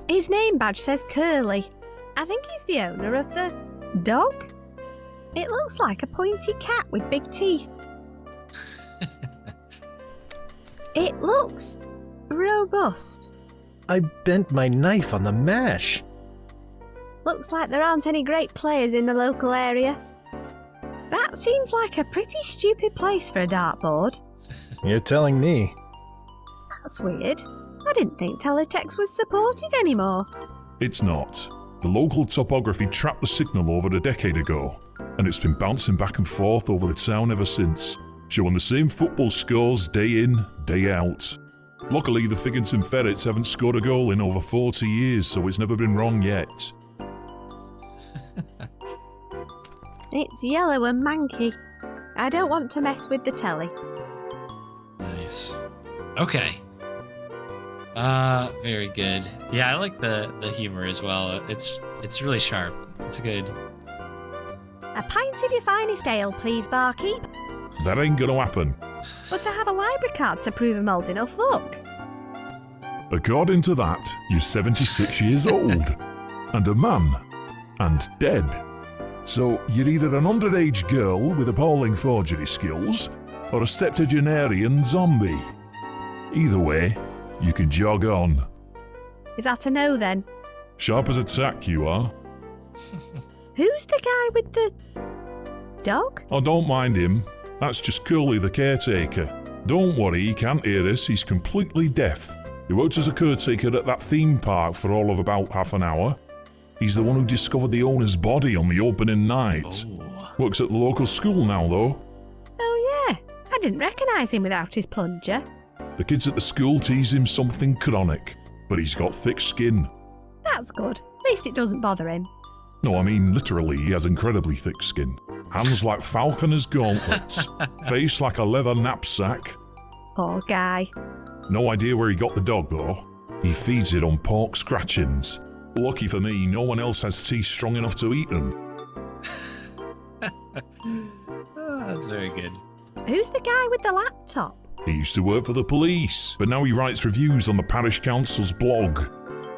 His name badge says Curly. I think he's the owner of the dog. It looks like a pointy cat with big teeth. It looks robust. I bent my knife on the mash. Looks like there aren't any great players in the local area. That seems like a pretty stupid place for a dartboard. You're telling me. That's weird. I didn't think teletext was supported anymore. It's not. The local topography trapped the signal over a decade ago, and it's been bouncing back and forth over the town ever since, showing the same football scores day in, day out. Luckily, the Figginton Ferrets haven't scored a goal in over 40 years, so it's never been wrong yet. It's yellow and manky. I don't want to mess with the telly. Nice. Okay. Very good. Yeah, I like the humor as well. It's really sharp. It's good. A pint of your finest ale, please, barkeep. That ain't gonna happen. But I have a library card to prove I'm old enough, look. According to that, you're 76 years old, and a man, and dead. So you're either an underage girl with appalling forgery skills, or a septuagenarian zombie. Either way, you can jog on. Is that a no then? Sharp as a tack, you are. Who's the guy with the dog? Oh, don't mind him. That's just Curly the caretaker. Don't worry, he can't hear this. He's completely deaf. He worked as a caretaker at that theme park for all of about half an hour. He's the one who discovered the owner's body on the opening night. Oh. Works at the local school now, though. Oh yeah, I didn't recognise him without his plunger. The kids at the school tease him something chronic, but he's got thick skin. That's good. At least it doesn't bother him. No, I mean literally, he has incredibly thick skin. Hands like falconer's gauntlets. Face like a leather knapsack. Poor guy. No idea where he got the dog, though. He feeds it on pork scratchings. Lucky for me, no one else has teeth strong enough to eat them. That's very good. Who's the guy with the laptop? He used to work for the police, but now he writes reviews on the parish council's blog.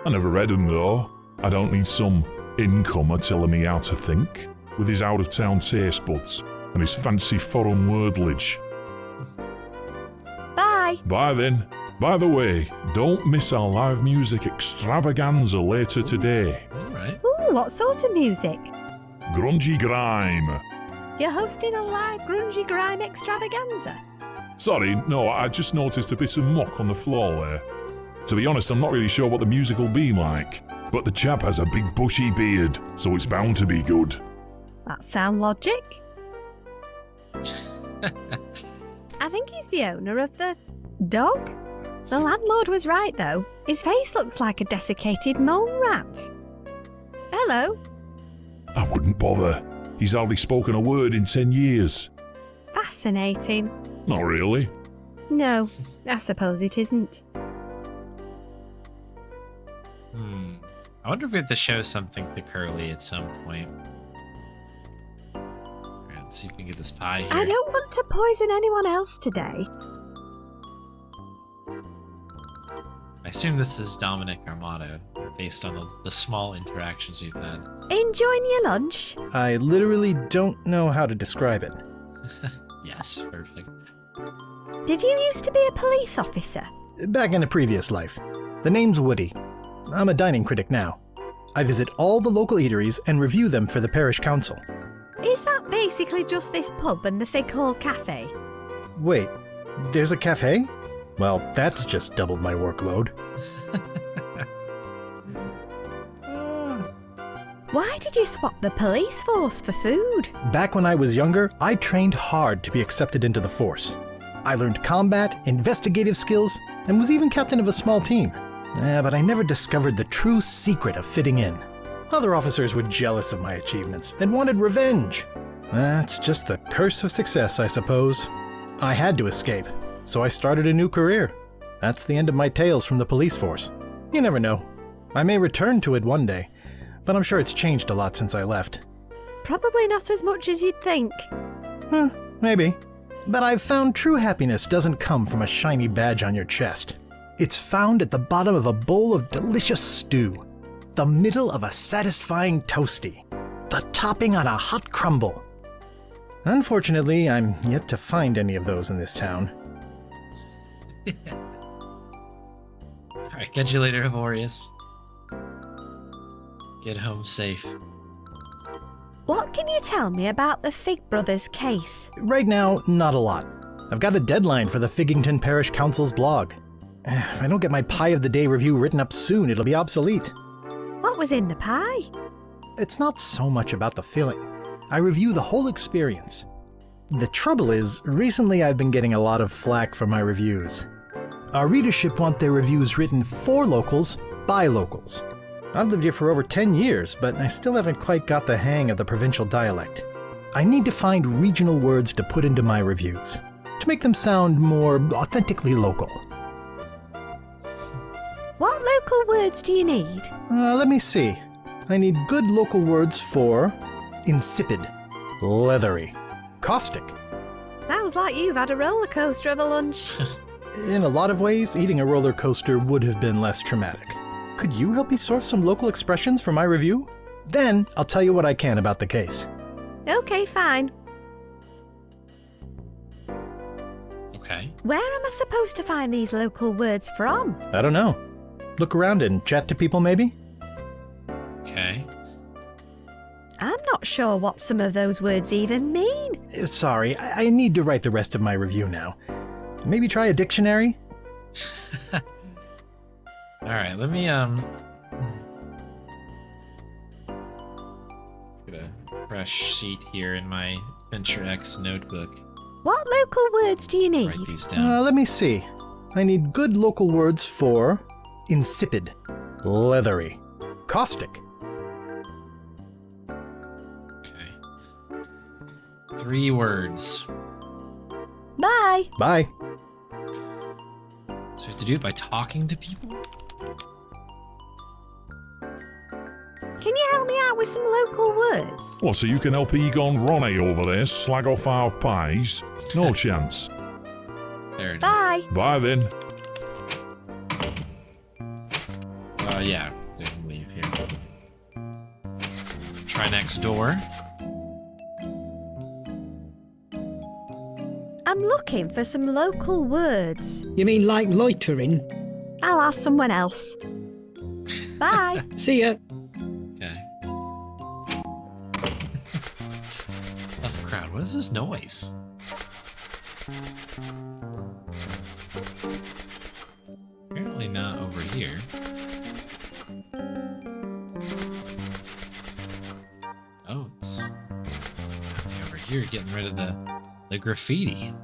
I never read them, though. I don't need some incomer telling me how to think, with his out-of-town taste buds and his fancy foreign wordage. Bye. Bye then. By the way, don't miss our live music extravaganza later today. Alright. Ooh, what sort of music? Grungy grime. You're hosting a live grungy grime extravaganza? Sorry, no, I just noticed a bit of muck on the floor there. To be honest, I'm not really sure what the music will be like, but the chap has a big bushy beard, so it's bound to be good. That sound logic? I think he's the owner of the dog. The landlord was right, though. His face looks like a desiccated mole rat. Hello. I wouldn't bother. He's hardly spoken a word in 10 years. Fascinating. Not really. No, I suppose it isn't. I wonder if we have to show something to Curly at some point. Alright, let's see if we can get this pie here. I don't want to poison anyone else today. I assume this is Dominic Armato, based on the small interactions we've had. Enjoying your lunch? I literally don't know how to describe it. Yes, perfect. Did you used to be a police officer? Back in a previous life. The name's Woody. I'm a dining critic now. I visit all the local eateries and review them for the parish council. Is that basically just this pub and the Fig Hall Cafe? Wait, there's a cafe? Well, that's just doubled my workload. Why did you swap the police force for food? Back when I was younger, I trained hard to be accepted into the force. I learned combat, investigative skills, and was even captain of a small team. But I never discovered the true secret of fitting in. Other officers were jealous of my achievements and wanted revenge. That's just the curse of success, I suppose. I had to escape, so I started a new career. That's the end of my tales from the police force. You never know. I may return to it one day, but I'm sure it's changed a lot since I left. Probably not as much as you'd think. Maybe. But I've found true happiness doesn't come from a shiny badge on your chest. It's found at the bottom of a bowl of delicious stew, the middle of a satisfying toasty, the topping on a hot crumble. Unfortunately, I'm yet to find any of those in this town. Alright, catch you later, Hevorius. Get home safe. What can you tell me about the Fig Brothers case? Right now, not a lot. I've got a deadline for the Figgington Parish Council's blog. If I don't get my Pie of the Day review written up soon, it'll be obsolete. What was in the pie? It's not so much about the filling. I review the whole experience. The trouble is, recently I've been getting a lot of flack for my reviews. Our readership want their reviews written for locals, by locals. I've lived here for over 10 years, but I still haven't quite got the hang of the provincial dialect. I need to find regional words to put into my reviews, to make them sound more authentically local. What local words do you need? Let me see. I need good local words for insipid, leathery, caustic. Sounds like you've had a roller coaster of a lunch. In a lot of ways, eating a roller coaster would have been less traumatic. Could you help me source some local expressions for my review? Then I'll tell you what I can about the case. Okay, fine. Okay. Where am I supposed to find these local words from? I don't know. Look around and chat to people, maybe? Okay. I'm not sure what some of those words even mean. Sorry, I need to write the rest of my review now. Maybe try a dictionary? Alright, let me, get a fresh sheet here in my Venture X notebook. What local words do you need? Write these down. Let me see. I need good local words for insipid, leathery, caustic. Okay. 3 words. Bye. Bye. So we have to do it by talking to people? Can you help me out with some local words? What, so you can help Egon Ronnie over there slag off our pies? No chance. There it is. Bye. Bye then. Yeah, didn't leave here. Try next door. I'm looking for some local words. You mean like loitering? I'll ask someone else. Bye. See ya. Okay. Tough crowd. What is this noise? Apparently not over here. Oh, it's happening over here, getting rid of the graffiti.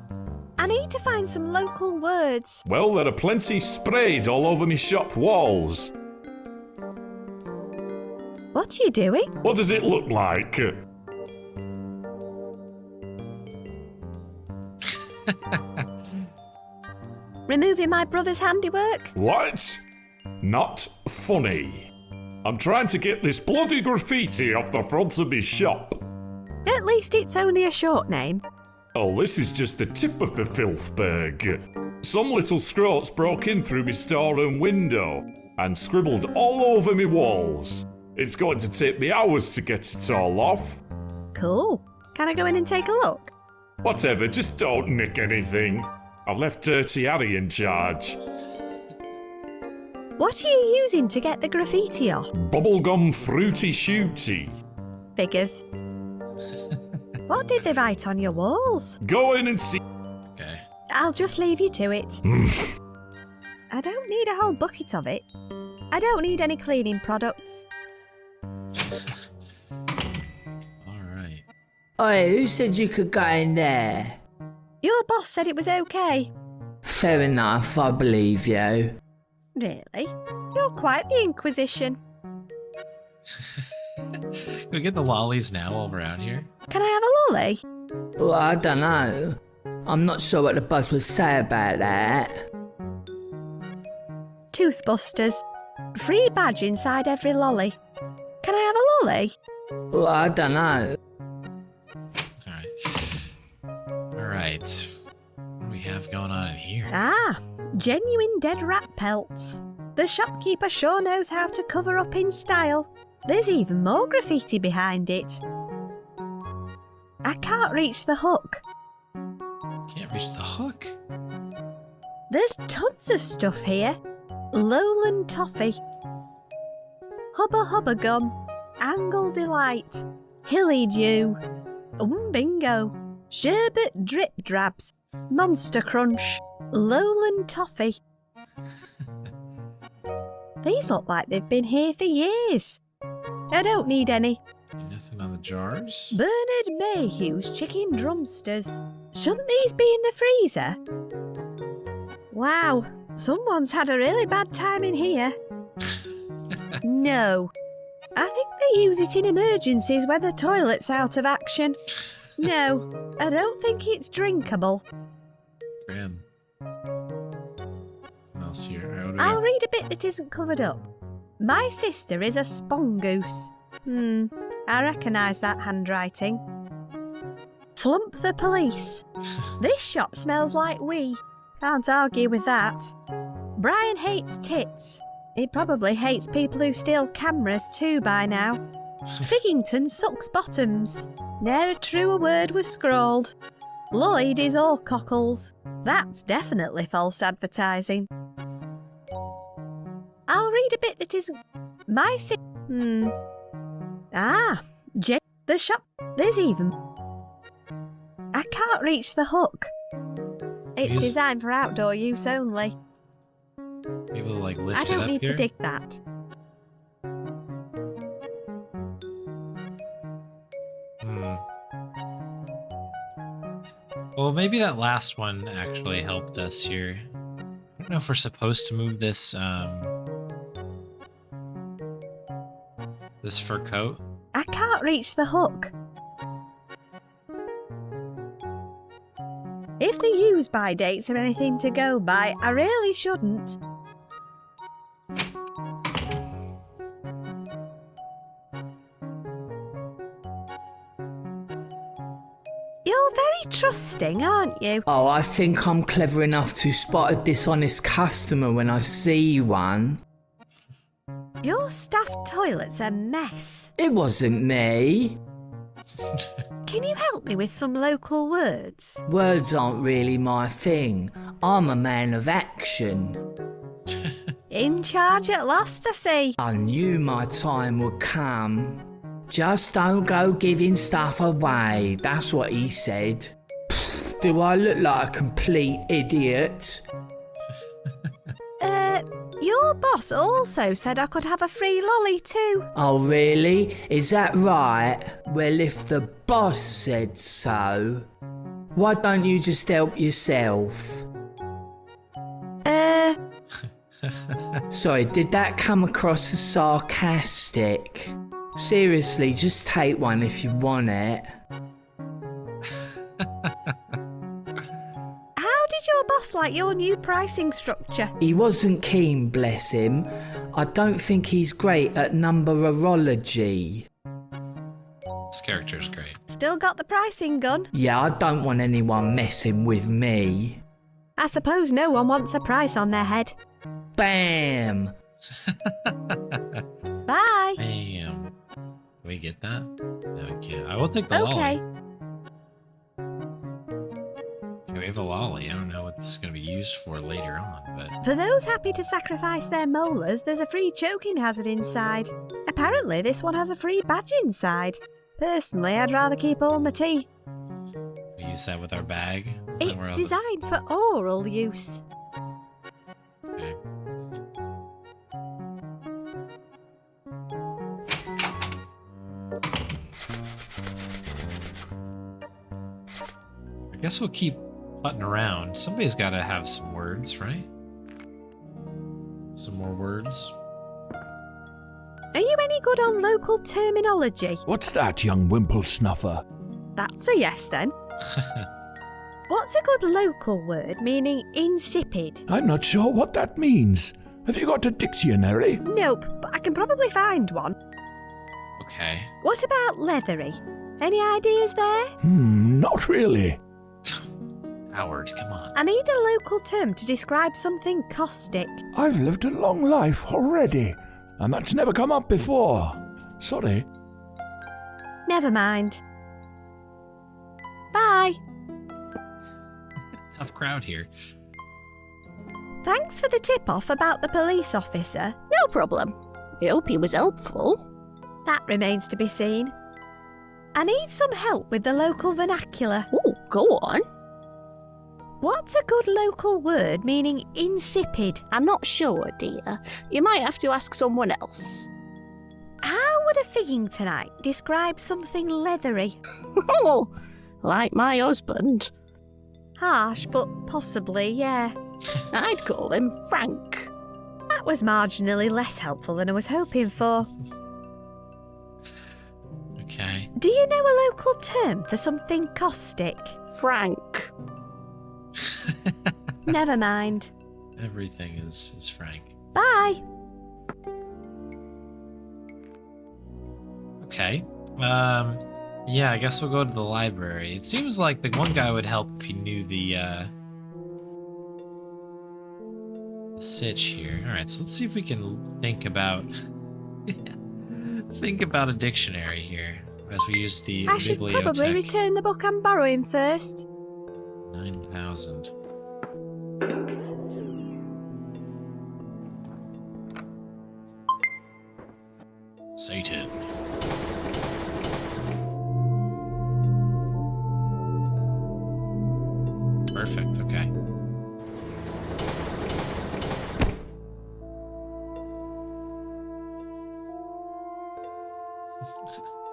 I need to find some local words. Well, there are plenty sprayed all over me shop walls. What are you doing? What does it look like? Removing my brother's handiwork? What? Not funny. I'm trying to get this bloody graffiti off the front of me shop. At least it's only a short name. Oh, this is just the tip of the filthberg. Some little scroats broke in through me storeroom window and scribbled all over me walls. It's going to take me hours to get it all off. Cool. Can I go in and take a look? Whatever, just don't nick anything. I've left Dirty Harry in charge. What are you using to get the graffiti off? Bubblegum Fruity Shooty. Figures. What did they write on your walls? Go in and see. Okay. I'll just leave you to it. I don't need a whole bucket of it. I don't need any cleaning products. Alright. Oi, who said you could go in there? Your boss said it was okay. Fair enough, I believe you. Really? You're quite the Inquisition. Can we get the lollies now while we're out here? Can I have a lolly? Well, I don't know. I'm not sure what the boss would say about that. Toothbusters. Free badge inside every lolly. Can I have a lolly? Well, I don't know. Alright. right. What do we have going on in here? Ah, genuine dead rat pelts. The shopkeeper sure knows how to cover up in style. There's even more graffiti behind it. I can't reach the hook. Can't reach the hook. There's tons of stuff here. Lowland Toffee, Hubba Hubba Gum, Angle Delight, Hilly Dew, Bingo, Sherbet Drip Drabs, Monster Crunch, Lowland Toffee. These look like they've been here for years. I don't need any. Nothing on the jars? Bernard Mayhew's Chicken Drumsters. Shouldn't these be in the freezer? Wow, someone's had a really bad time in here. No. I think they use it in emergencies when the toilet's out of action. No, I don't think it's drinkable. Grim. What else here? Right, what do we I'll have? read a bit that isn't covered up. My sister is a spongoose. I recognise that handwriting. Flump the police. This shop smells like wee. Can't argue with that. Brian hates tits. He probably hates people who steal cameras too by now. Figgington sucks bottoms. Ne'er a truer word was scrawled. Lloyd is all cockles. That's definitely false advertising. I'll read a bit that isn't... My si... The shop... There's even... I can't reach the hook. It's designed for outdoor use only. Be able to like lift I it don't up need here? to dig that. Well, maybe that last one actually helped us here. I don't know if we're supposed to move this this fur coat. I can't reach the hook. If the use-by dates are anything to go by, I really shouldn't. You're very trusting, aren't you? Oh, I think I'm clever enough to spot a dishonest customer when I see one. Your staffed toilet's a mess. It wasn't me. Can you help me with some local words? Words aren't really my thing. I'm a man of action. In charge at last, I see. I knew my time would come. Just don't go giving stuff away, that's what he said. Pfft, do I look like a complete idiot? Your boss also said I could have a free lolly too. Oh really? Is that right? Well, if the boss said so, why don't you just help yourself? Sorry, did that come across as sarcastic? Seriously, just take one if you want it. How did your boss like your new pricing structure? He wasn't keen, bless him. I don't think he's great at numberology. This character's great. Still got the pricing gun? Yeah, I don't want anyone messing with me. I suppose no one wants a price on their head. Bam! Bye! Bam. Can we get that? No, we can't. I will take the Okay. lolly. Okay, we have a lolly. I don't know what this is going to be used for later on, but... For those happy to sacrifice their molars, there's a free choking hazard inside. Apparently, this one has a free badge inside. Personally, I'd rather keep all my teeth. We use that with our bag. Is that where It's all the- designed for oral use. Okay. I guess we'll keep putting around. Somebody's got to have some words, right? Some more words. Are you any good on local terminology? What's that, young wimple snuffer? That's a yes then. What's a good local word meaning insipid? I'm not sure what that means. Have you got a dictionary? Nope, but I can probably find one. Okay. What about leathery? Any ideas there? Not really. Howard, come on. I need a local term to describe something caustic. I've lived a long life already, and that's never come up before. Sorry. Never mind. Bye. Tough crowd here. Thanks for the tip-off about the police officer. No problem. I hope he was helpful. That remains to be seen. I need some help with the local vernacular. Oh, go on. What's a good local word meaning insipid? I'm not sure, dear. You might have to ask someone else. How would a figging tonight describe something leathery? Oh, like my husband. Harsh, but possibly, yeah. I'd call him Frank. That was marginally less helpful than I was hoping for. Okay. Do you know a local term for something caustic? Frank. Never mind. Everything is Frank. Bye. Okay. Yeah, I guess we'll go to the library. It seems like the one guy would help if he knew the sitch here. Alright, so let's see if we can think about a dictionary here as we use the I should bibliotech. probably return the book I'm borrowing first. 9,000. Satan. Perfect, okay.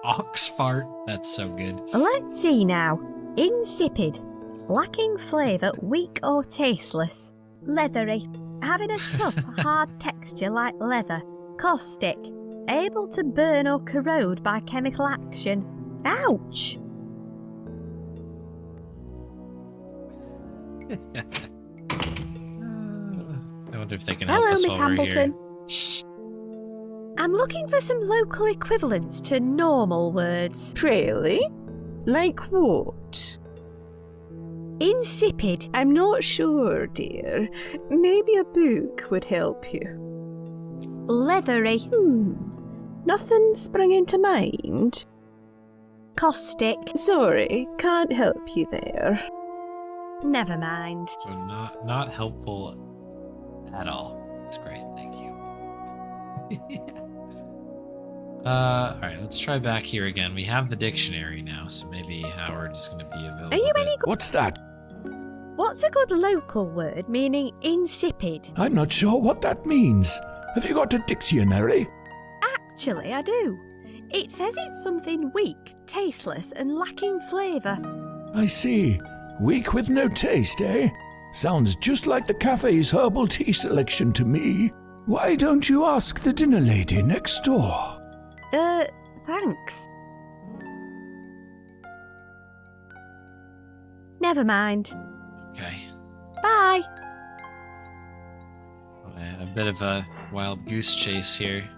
Ox fart, that's so good. Let's see now. Insipid. Lacking flavour, weak or tasteless. Leathery. Having a tough, hard texture like leather. Caustic. Able to burn or corrode by chemical action. Ouch! I wonder if they can help Hello, us Miss over Hambleton. here. Shh. I'm looking for some local equivalents to normal words. Really? Like what? Insipid. I'm not sure, dear. Maybe a book would help you. Leathery. Nothing sprung into mind? Caustic. Sorry, can't help you there. Never mind. So not helpful at all. That's great, thank you. Alright, let's try back here again. We have the dictionary now, so maybe Howard is going to be available. Are you any good? What's that? What's a good local word meaning insipid? I'm not sure what that means. Have you got a dictionary? Actually, I do. It says it's something weak, tasteless, and lacking flavour. I see. Weak with no taste, eh? Sounds just like the cafe's herbal tea selection to me. Why don't you ask the dinner lady next door? Thanks. Never mind. Okay. Bye. A bit of a wild goose chase here.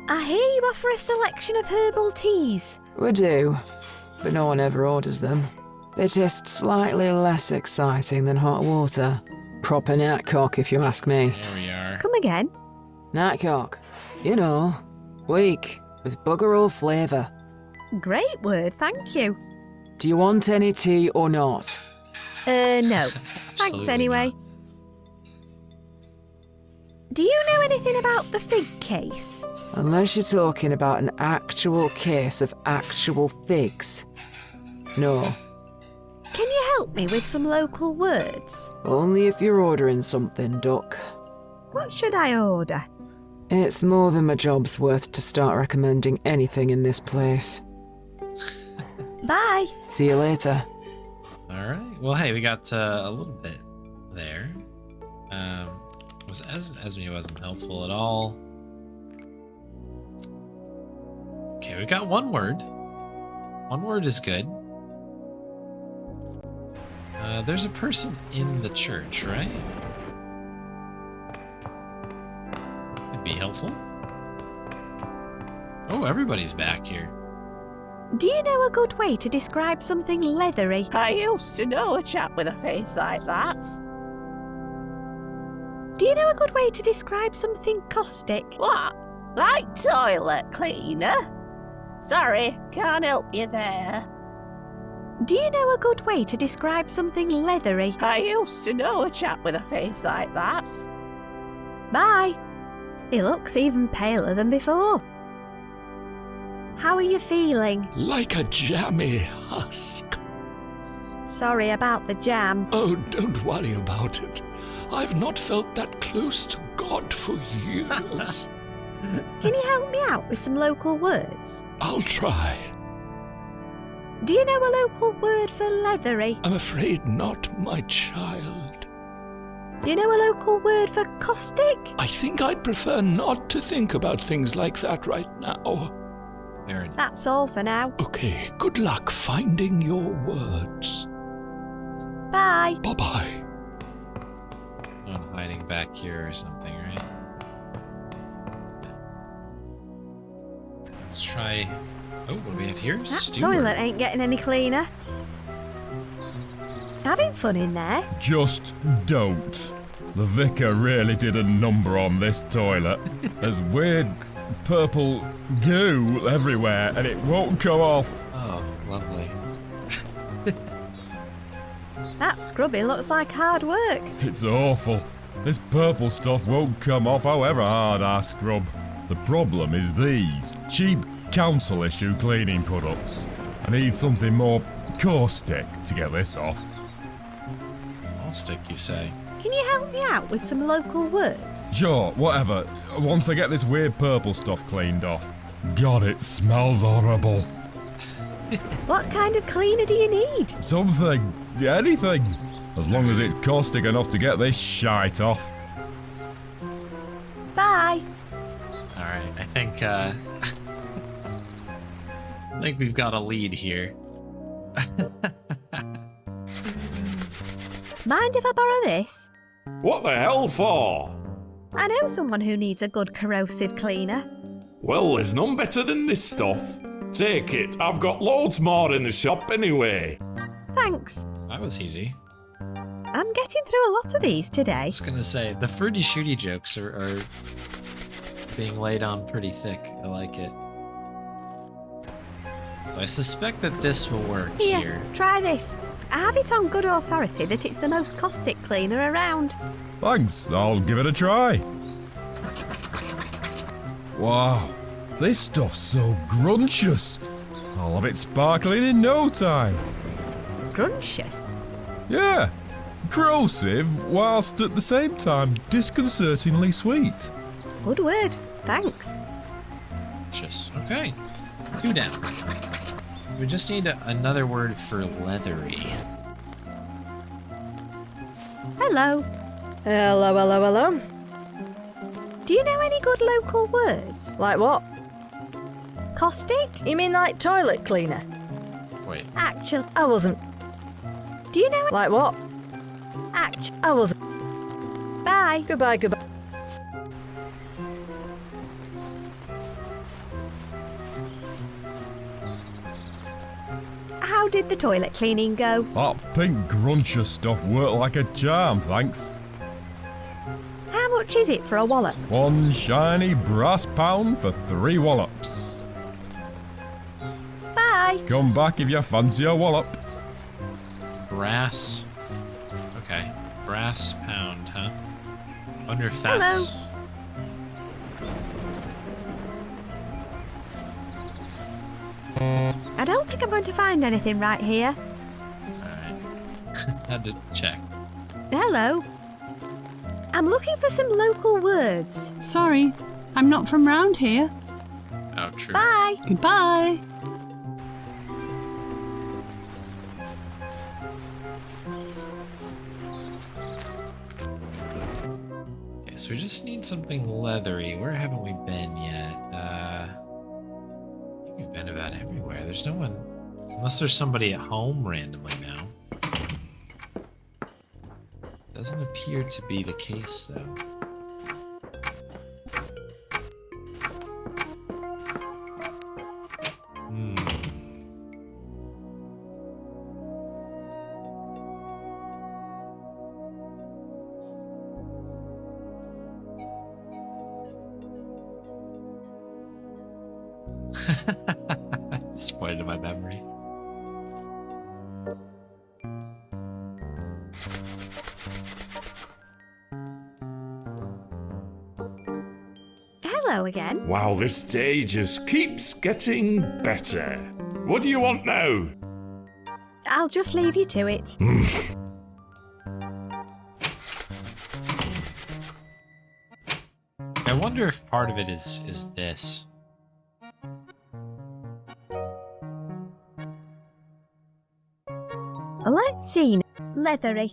I hear you offer a selection of herbal teas. We do, but no one ever orders them. They taste slightly less exciting than hot water. Proper nightcock, if you ask me. There we are. Come again. Nightcock. You know, weak, with bugger all flavour. Great word, thank you. Do you want any tea or not? No. Thanks anyway. Not. Do you know anything about the fig case? Unless you're talking about an actual case of actual figs. No. Can you help me with some local words? Only if you're ordering something, Duck. What should I order? It's more than my job's worth to start recommending anything in this place. Bye. See you later. Alright, well hey, we got a little bit there. Esme wasn't helpful at all. Okay, we got one word. One word is good. There's a person in the church, right? Could be helpful. Oh, everybody's back here. Do you know a good way to describe something leathery? I used to know a chap with a face like that. Do you know a good way to describe something caustic? What? Like toilet cleaner? Sorry, can't help you there. Do you know a good way to describe something leathery? I used to know a chap with a face like that. Bye. He looks even paler than before. How are you feeling? Like a jammy husk. Sorry about the jam. Oh, don't worry about it. I've not felt that close to God for years. Can you help me out with some local words? I'll try. Do you know a local word for leathery? I'm afraid not, my child. Do you know a local word for caustic? I think I'd prefer not to think about things like that right now. That's all for now. Okay, good luck finding your words. Bye. Bye-bye. I'm hiding back here or something, right? Let's try... Oh, what do we have here? That Steward. toilet ain't getting any cleaner. Having fun in there? Just don't. The vicar really did a number on this toilet. There's weird purple goo everywhere and it won't come off. Oh, lovely. That scrubbing looks like hard work. It's awful. This purple stuff won't come off however hard I scrub. The problem is these cheap council issue cleaning products. I need something more caustic to get this off. Caustic, you say? Can you help me out with some local words? Sure, whatever. Once I get this weird purple stuff cleaned off. God, it smells horrible. What kind of cleaner do you need? Something. Anything. As long as it's caustic enough to get this shite off. Bye. Alright, I think we've got a lead here. Mind if I borrow this? What the hell for? I know someone who needs a good corrosive cleaner. Well, there's none better than this stuff. Take it, I've got loads more in the shop anyway. Thanks. That was easy. I'm getting through a lot of these today. I was gonna say, the fruity shooty jokes are being laid on pretty thick. I like it. So I suspect that this will work here. Try this. I have it on good authority that it's the most caustic cleaner around. Thanks, I'll give it a try. Wow, this stuff's so gruntious. I'll have it sparkling in no time. Gruntious? Yeah, corrosive whilst at the same time disconcertingly sweet. Good word, thanks. Just okay. 2 down. We just need another word for leathery. Hello. Hello, hello, hello. Do you know any good local words? Like what? Caustic? You mean like toilet cleaner? Wait. Actual. I wasn't. Do you know? Like what? I wasn't. Bye. Goodbye, goodbye. How did the toilet cleaning go? That pink gruntious stuff worked like a charm, thanks. How much is it for a wallop? 1 shiny brass pound for 3 wallops. Bye. Come back if you fancy a wallop. Brass. Okay. Brass pound, huh? Wonder if that's... Hello. I don't think I'm going to find anything right here. Alright. Had to check. Hello. I'm looking for some local words. Sorry, I'm not from round here. Oh, true. Bye. Goodbye. Okay, so we just need something leathery. Where haven't we been yet? I think we've been about everywhere. There's no one... Unless there's somebody at home randomly now. Doesn't appear to be the case, though. Disappointed in my memory. Hello again. Wow, this day just keeps getting better. What do you want now? I'll just leave you to it. I wonder if part of it is this. Let's see. Leathery.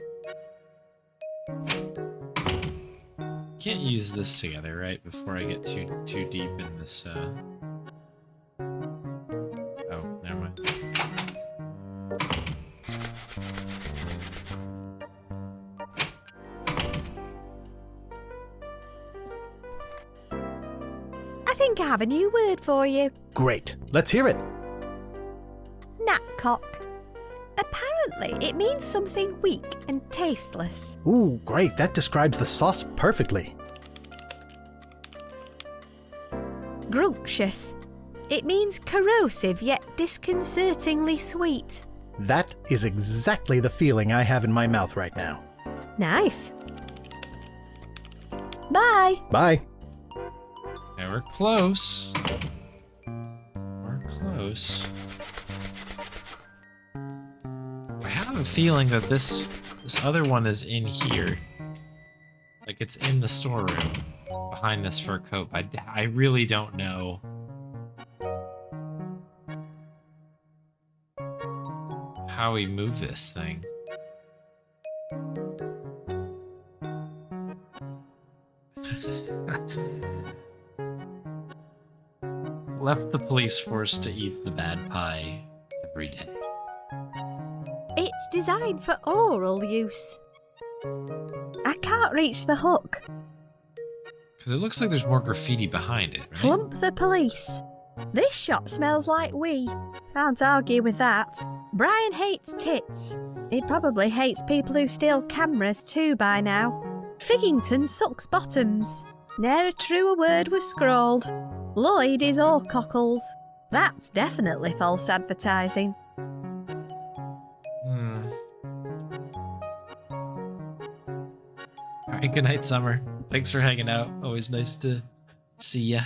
Can't use this together, right? Before I get too deep in this. Oh, never mind. I think I have a new word for you. Great. Let's hear it. Knapcock. Apparently, it means something weak and tasteless. Ooh, great. That describes the sauce perfectly. Grunctious. It means corrosive yet disconcertingly sweet. That is exactly the feeling I have in my mouth right now. Nice. Bye. Bye. Yeah, we're close. We're close. I have a feeling that this other one is in here. Like it's in the storeroom behind this fur coat. I really don't know. How we move this thing. Left the police force to eat the bad pie every day. It's designed for oral use. I can't reach the hook. Because it looks like there's more graffiti behind it, right? Flump the police. This shop smells like wee. Can't argue with that. Brian hates tits. He probably hates people who steal cameras too by now. Figgington sucks bottoms. Ne'er a truer word was scrawled. Lloyd is all cockles. That's definitely false advertising. Alright, good night, Summer. Thanks for hanging out. Always nice to see ya.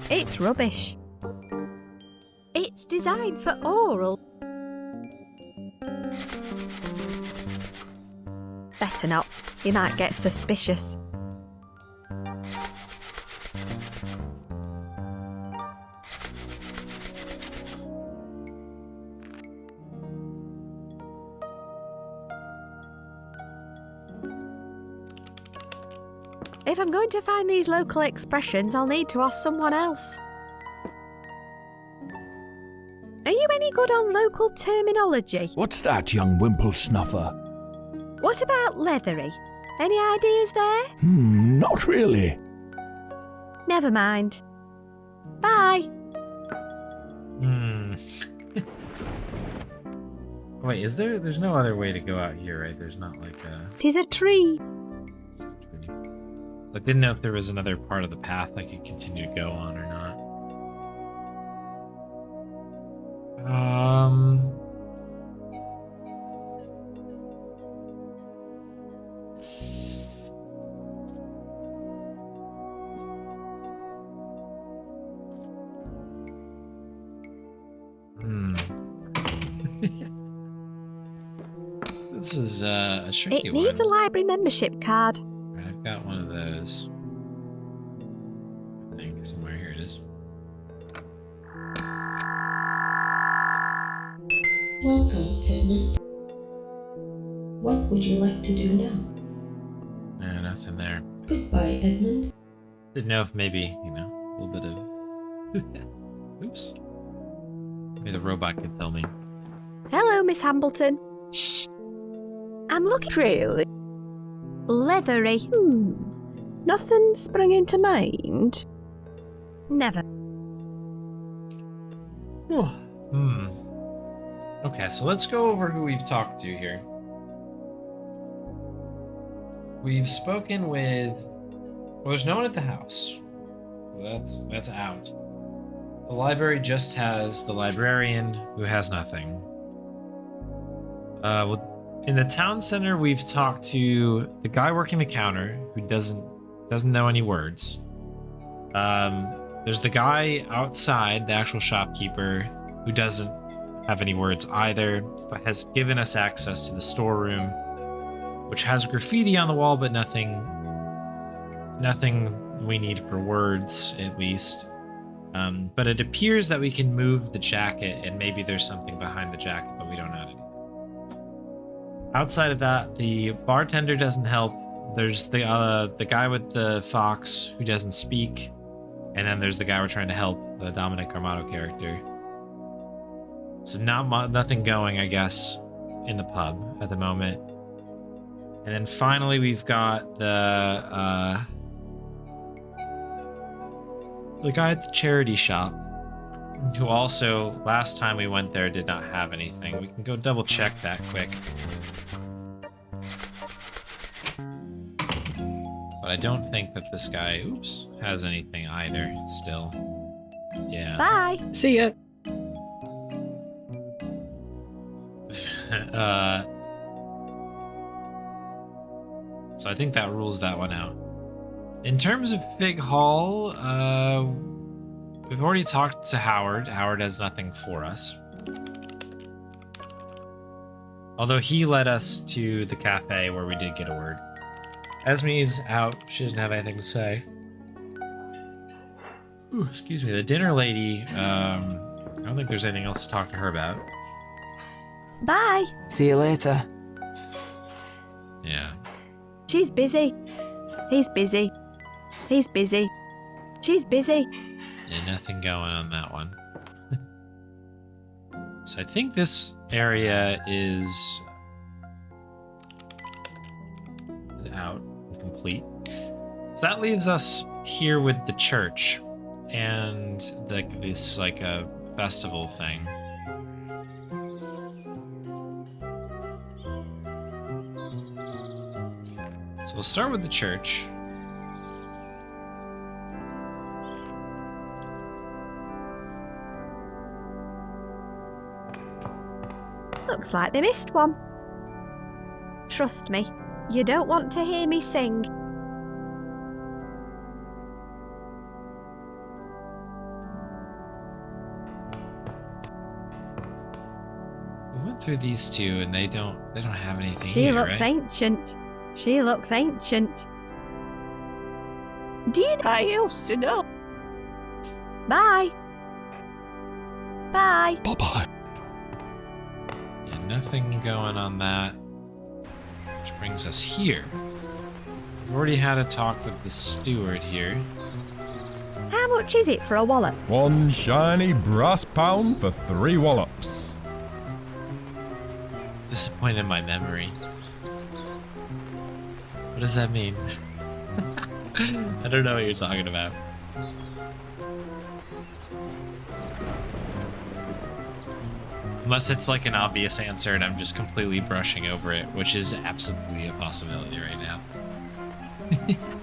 It's rubbish. It's designed for oral. Better not. He might get suspicious. If I'm going to find these local expressions, I'll need to ask someone else. Are you any good on local terminology? What's that, young wimple snuffer? What about leathery? Any ideas there? Not really. Never mind. Bye. Wait, is there? There's no other way to go out here, right? There's not like a... 'Tis a tree. I didn't know if there was another part of the path I could continue to go on or not. This is a tricky It needs one. a library membership card. I've got one of those. I think somewhere here it is. Welcome, Edmund. What would you like to do now? Nah, nothing there. Goodbye, Edmund. Didn't know if maybe, a little bit of... Oops. Maybe the robot could tell me. Hello, Miss Hambleton. Shh. I'm looking... Really? Leathery. Nothing sprung into mind? Never. Okay, so let's go over who we've talked to here. We've spoken with... Well, there's no one at the house. So that's out. The library just has the librarian, who has nothing. Well, in the town center, we've talked to the guy working the counter, who doesn't know any words. There's the guy outside, the actual shopkeeper, who doesn't have any words either, but has given us access to the storeroom, which has graffiti on the wall, but nothing we need for words, at least. But it appears that we can move the jacket, and maybe there's something behind the jacket, but we don't know how to do it. Outside of that, the bartender doesn't help. There's the guy with the fox who doesn't speak, and then there's the guy we're trying to help, the Dominic Armato character. So nothing going, I guess, in the pub at the moment. And then finally, we've got the guy at the charity shop, who also, last time we went there, did not have anything. We can go double check that quick. But I don't think that this guy, has anything either, still. Yeah. Bye. See ya. So I think that rules that one out. In terms of Fig Hall, we've already talked to Howard. Howard has nothing for us. Although he led us to the cafe where we did get a word. Esme's out. She doesn't have anything to say. Ooh, excuse me. The dinner lady, I don't think there's anything else to talk to her about. Bye. See you later. Yeah. She's busy. He's busy. He's busy. She's busy. Yeah, nothing going on that one. So I think this area is out and complete. So that leaves us here with the church and this a festival thing. So we'll start with the church. Looks like they missed one. Trust me, you don't want to hear me sing. We went through these two and they don't have anything She here, looks right? ancient. She looks ancient. Do you know? I used to know. Bye. Bye. Bye-bye. Yeah, nothing going on that. Which brings us here. We've already had a talk with the steward here. How much is it for a wallop? 1 shiny brass pound for 3 wallops. Disappointed in my memory. What does that mean? I don't know what you're talking about. Unless it's like an obvious answer and I'm just completely brushing over it, which is absolutely a possibility right now.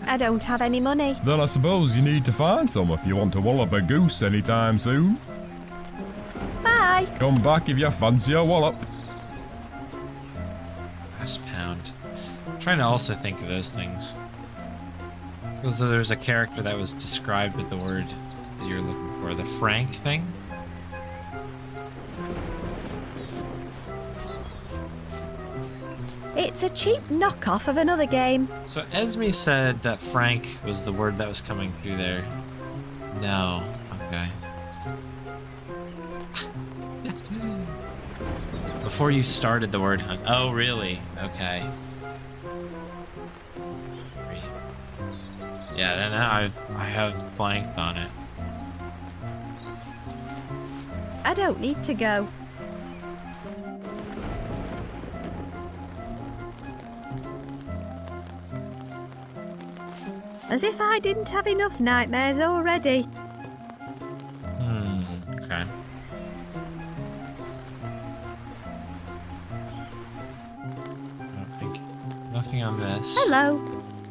I don't have any money. Then I suppose you need to find some if you want to wallop a goose anytime soon. Bye. Come back if you fancy a wallop. Brass pound. I'm trying to also think of those things. Feels though there's a character that was described with the word that you're looking for. The Frank thing? It's a cheap knockoff of another game. So Esme said that Frank was the word that was coming through there. No. Okay. Before you started the word hunt. Oh, really? Okay. Yeah, then I have blanked on it. I don't need to go. As if I didn't have enough nightmares already. Okay. nothing on this. Hello.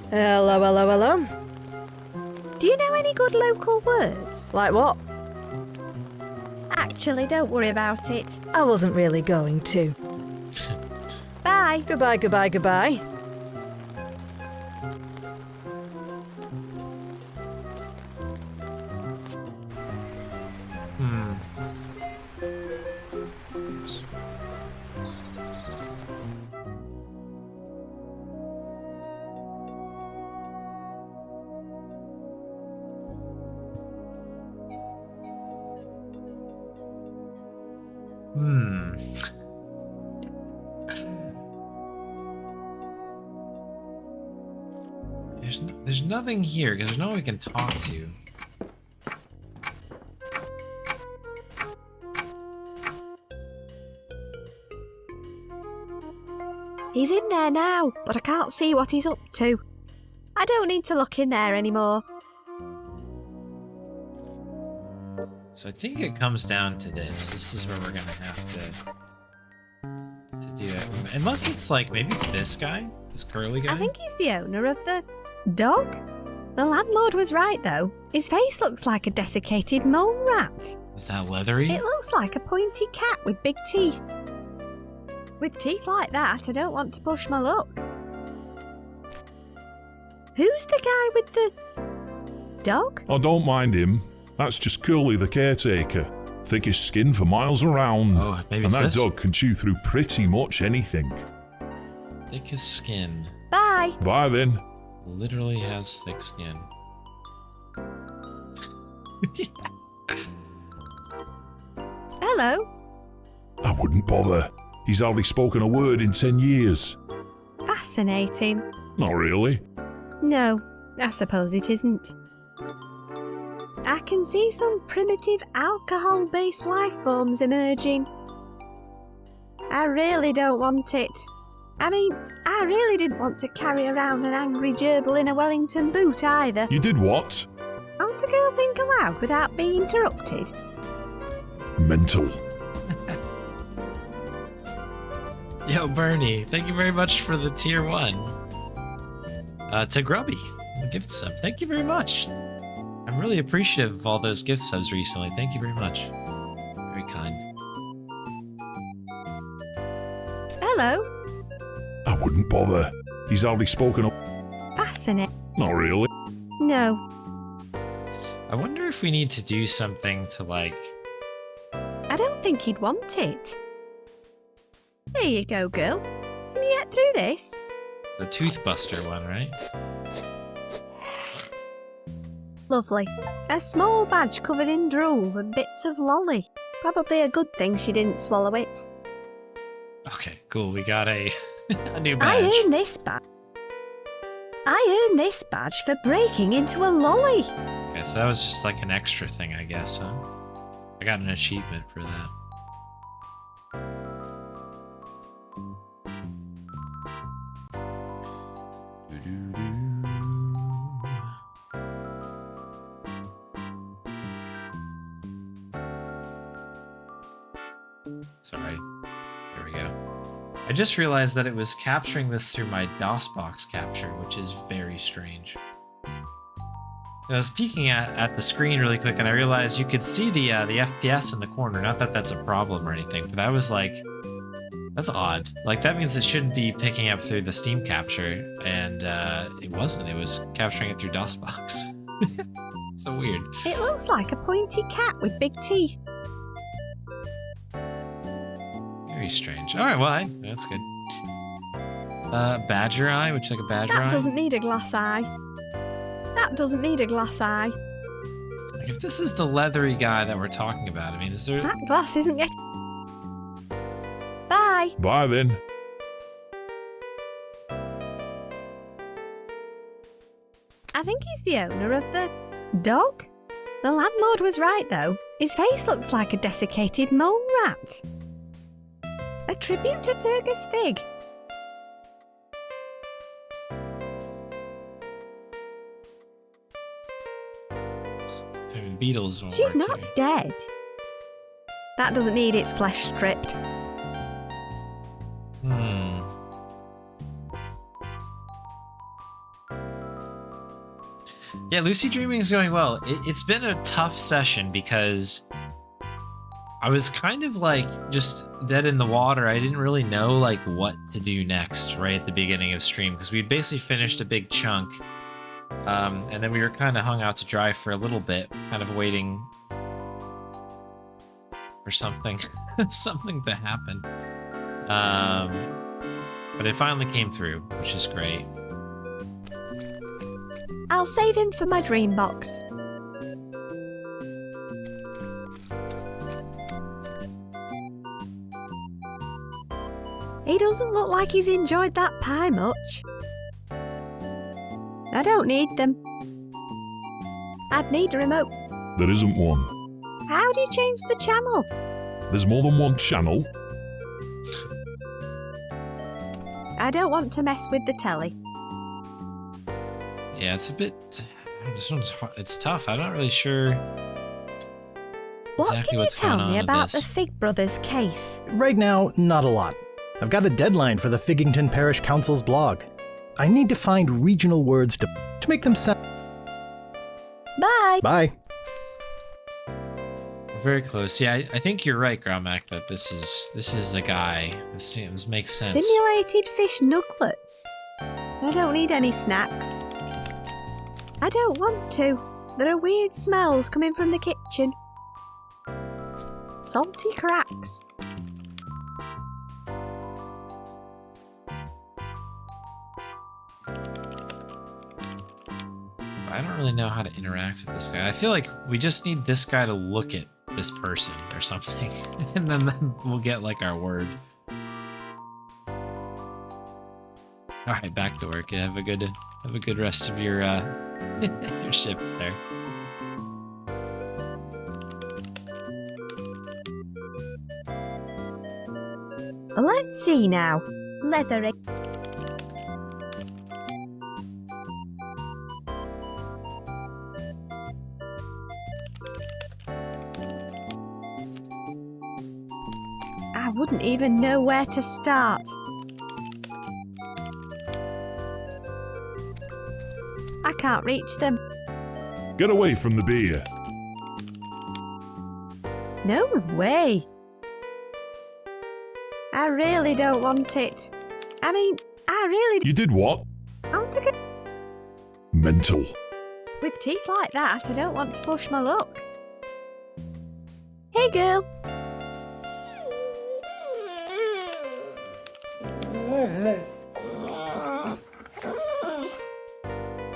Hello, hello, hello. Do you know any good local words? Like what? Actually, don't worry about it. I wasn't really going to. Bye. Goodbye, goodbye, goodbye. Oops. There's nothing here because there's no one we can talk to. He's in there now, but I can't see what he's up to. I don't need to look in there anymore. So I think it comes down to this. This is where we're gonna have to do it. Unless it's like, maybe it's this guy? This curly guy? I think he's the owner of the dog. The landlord was right, though. His face looks like a desiccated mole rat. Is that leathery? It looks like a pointy cat with big teeth. With teeth like that, I don't want to push my luck. Who's the guy with the dog? I don't mind him. That's just Curly the caretaker. Thickest skin for miles around. Oh, maybe and it's that this? dog can chew through pretty much anything. Thick as skin. Bye. Bye then. Literally has thick skin. Hello. I wouldn't bother. He's hardly spoken a word in 10 years. Fascinating. Not really. No, I suppose it isn't. I can see some primitive alcohol-based life forms emerging. I really don't want it. I mean, I really didn't want to carry around an angry gerbil in a Wellington boot either. You did what? I want to go think aloud without being interrupted. Mental. Yo, Bernie, thank you very much for the tier 1. To Grubby, the gift sub. Thank you very much. I'm really appreciative of all those gift subs recently. Thank you very much. Very kind. Hello. I wouldn't bother. He's hardly spoken a... Fascinating. Not really. No. I wonder if we need to do something to, like... I don't think he'd want it. Here you go, girl. Can you get through this? The Toothbuster one, right? Lovely. A small badge covered in drool and bits of lolly. Probably a good thing she didn't swallow it. Okay, cool. We got a, a new badge. I earned this badge. I earned this badge for breaking into a lolly. Okay, so that was just like an extra thing, I guess, huh? I got an achievement for that. Sorry. There we go. I just realized that it was capturing this through my DOSBox capture, which is very strange. I was peeking at the screen really quick, and I realized you could see the FPS in the corner. Not that that's a problem or anything, but that was like, that's odd. Like, that means it shouldn't be picking up through the Steam capture, and it wasn't. It was capturing it through DOSBox. So weird. It looks like a pointy cat with big teeth. Very strange. All right, well, that's good. Badger eye? Would you like a badger eye? That doesn't need a glass eye. That doesn't need a glass eye. Like, if this is the leathery guy that we're talking about, I mean, is there... That glass isn't getting... Bye. Bye then. I think he's the owner of the dog. The landlord was right, though. His face looks like a desiccated mole rat. A tribute to Fergus Fig. Beatles won't She's work not here. dead. That doesn't need its flesh stripped. Yeah, lucid dreaming is going well. It's been a tough session because I was kind of like just dead in the water. I didn't really know like what to do next right at the beginning of stream because we'd basically finished a big chunk. And then we were kind of hung out to dry for a little bit, kind of waiting for something, something to happen. But it finally came through, which is great. I'll save him for my dream box. He doesn't look like he's enjoyed that pie much. I don't need them. I'd need a remote. There isn't one. How do you change the channel? There's more than one channel. I don't want to mess with the telly. Yeah, it's a bit... This one's hard. It's tough. I'm not really sure exactly what's going on with this. What can you tell me about the Fig Brothers case? Right now, not a lot. I've got a deadline for the Figgington Parish Council's blog. I need to find regional words to make them sound... Bye! Bye. Very close. Yeah, I think you're right, Graumack, that this is the guy. This seems makes sense. Simulated fish nuggets. I don't need any snacks. I don't want to. There are weird smells coming from the kitchen. Salty cracks. I don't really know how to interact with this guy. I feel like we just need this guy to look at this person or something, and then we'll get like our word. All right, back to work. Have a good rest of your your shift there. Let's see now. Leathery. I wouldn't even know where to start. I can't reach them. Get away from the beer. No way. I really don't want it. I mean, I really... You did what? I want to get... Mental. With teeth like that, I don't want to push my luck. Hey, girl.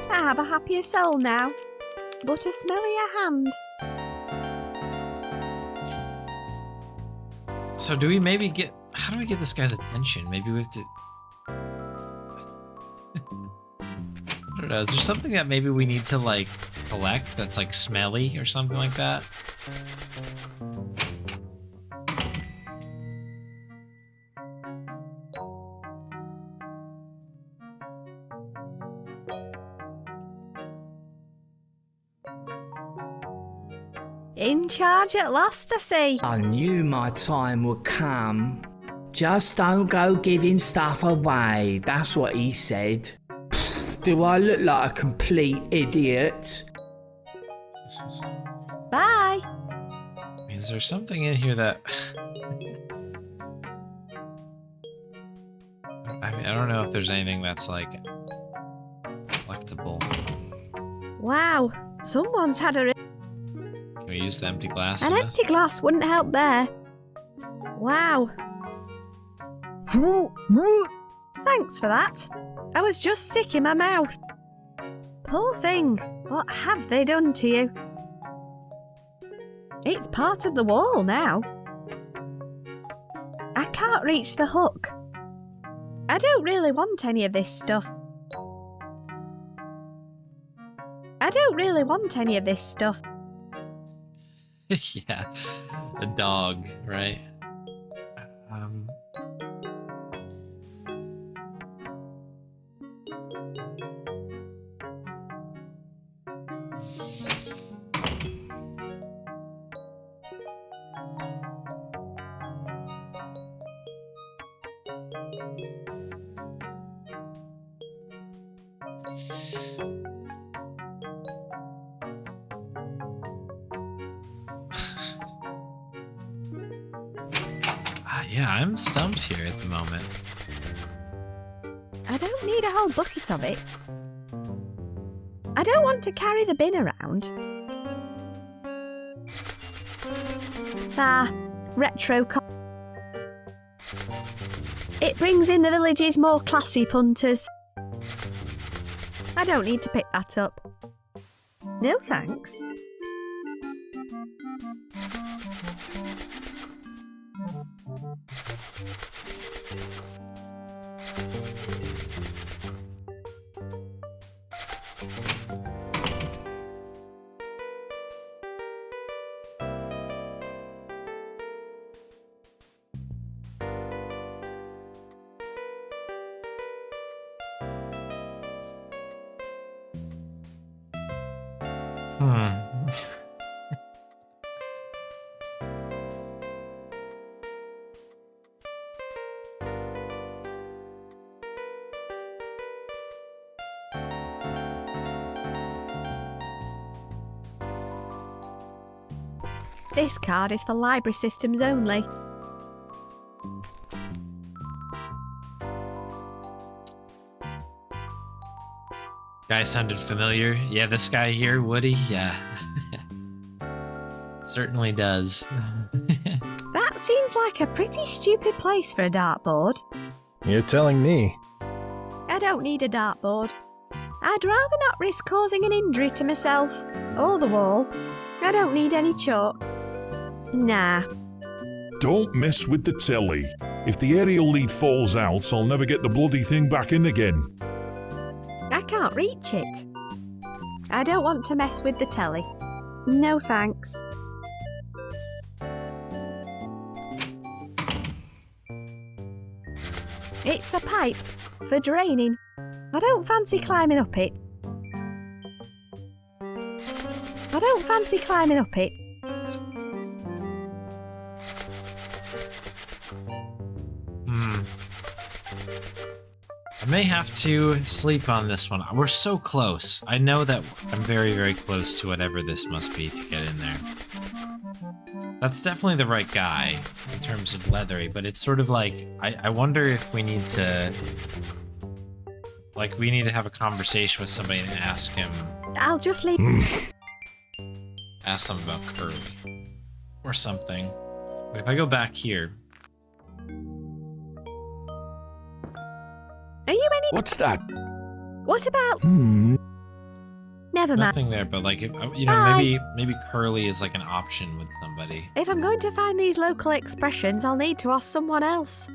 I have a happier soul now, but a smellier hand. So do we maybe get... How do we get this guy's attention? Maybe we have to... I don't know, is there something that maybe we need to, like, collect that's, like, smelly or something like that? In charge at last, I see. I knew my time would come. Just don't go giving stuff away, that's what he said. Pfft, do I look like a complete idiot? Bye. Is there something in here that... I mean, I don't know if there's anything that's, like, collectible. Wow, someone's had a... Can we use the empty glass? An in empty glass wouldn't help there. Wow. Thanks for that. I was just sick in my mouth. Poor thing. What have they done to you? It's part of the wall now. I can't reach the hook. I don't really want any of this stuff. I don't really want any of this stuff. Yeah, a dog, right? Yeah, I'm stumped here at the moment. I don't need a whole bucket of it. I don't want to carry the bin around. Retro. It brings in the village's more classy punters. I don't need to pick that up. No thanks. This card is for library systems only. Guy sounded familiar. Yeah, this guy here, Woody. Yeah. Certainly does. That seems like a pretty stupid place for a dartboard. You're telling me. I don't need a dartboard. I'd rather not risk causing an injury to myself or the wall. I don't need any chalk. Nah. Don't mess with the telly. If the aerial lead falls out, I'll never get the bloody thing back in again. I can't reach it. I don't want to mess with the telly. No thanks. It's a pipe for draining. I don't fancy climbing up it. I may have to sleep on this one. We're so close. I know that I'm very, very close to whatever this must be to get in there. That's definitely the right guy in terms of leathery, but it's sort of like, I wonder if we need to... Like, we need to have a conversation with somebody and ask him... I'll just leave... Ask them about Curly. Or something. But if I go back here... Are you any... What's that? What about... Never mind. Nothing there, but like, you know, maybe Curly is like an option with somebody. If I'm going to find these local expressions, I'll need to ask someone else.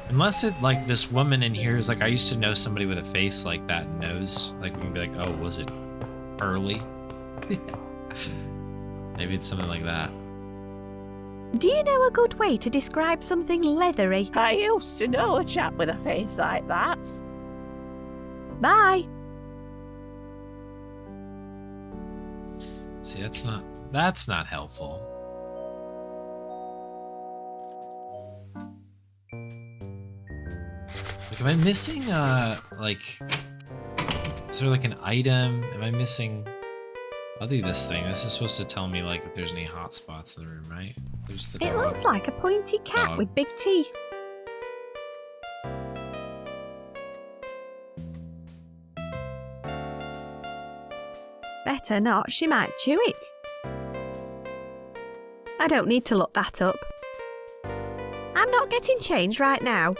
Unless it, like, this woman in here is like, I used to know somebody with a face like that and knows, like, we can be like, oh, was it Curly? Maybe it's something like that. Do you know a good way to describe something leathery? I used to know a chap with a face like that. Bye. See, that's not helpful. Like, am I missing, like, is there like an item? Am I missing? I'll do this thing. This is supposed to tell me, like, if there's any hot spots in the room, right? There's the It dog. looks like a pointy cat Dog. with big teeth. Better not, she might chew it. I don't need to look that up. I'm not getting changed right now.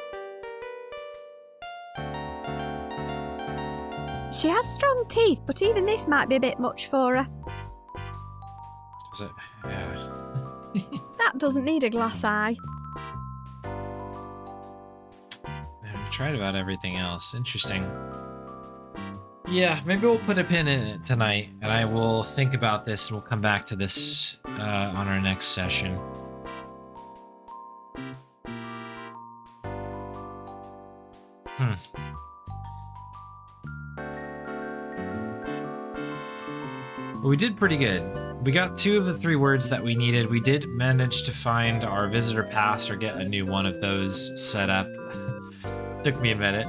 She has strong teeth, but even this might be a bit much for her. Is it? Yeah. That doesn't need a glass eye. I've tried about everything else. Interesting. Yeah, maybe we'll put a pin in it tonight, and I will think about this, and we'll come back to this on our next session. But we did pretty good. We got 2 of the 3 words that we needed. We did manage to find our visitor pass or get a new one of those set up. Took me a minute,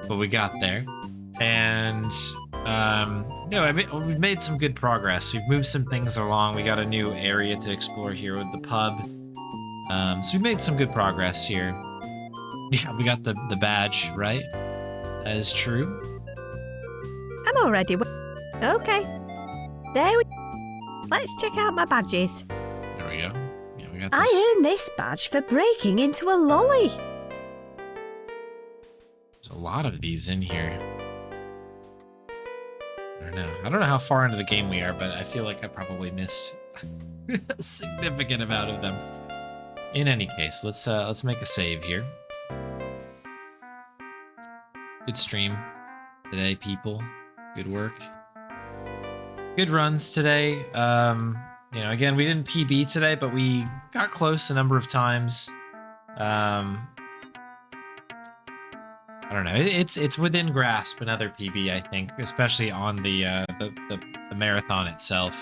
but we got there. And No, we've made some good progress. We've moved some things along. We got a new area to explore here with the pub. So we've made some good progress here. Yeah, we got the badge, right? That is true. I'm already. Okay. There we. Let's check out my badges. There we go. Yeah, we got this. I earned this badge for breaking into a lolly. There's a lot of these in here. I don't know how far into the game we are, but I feel like I probably missed a significant amount of them. In any case, let's make a save here. Good stream today, people. Good work. Good runs today. You know, again, we didn't PB today, but we got close a number of times. I don't know. It's within grasp another PB, I think, especially on the marathon itself.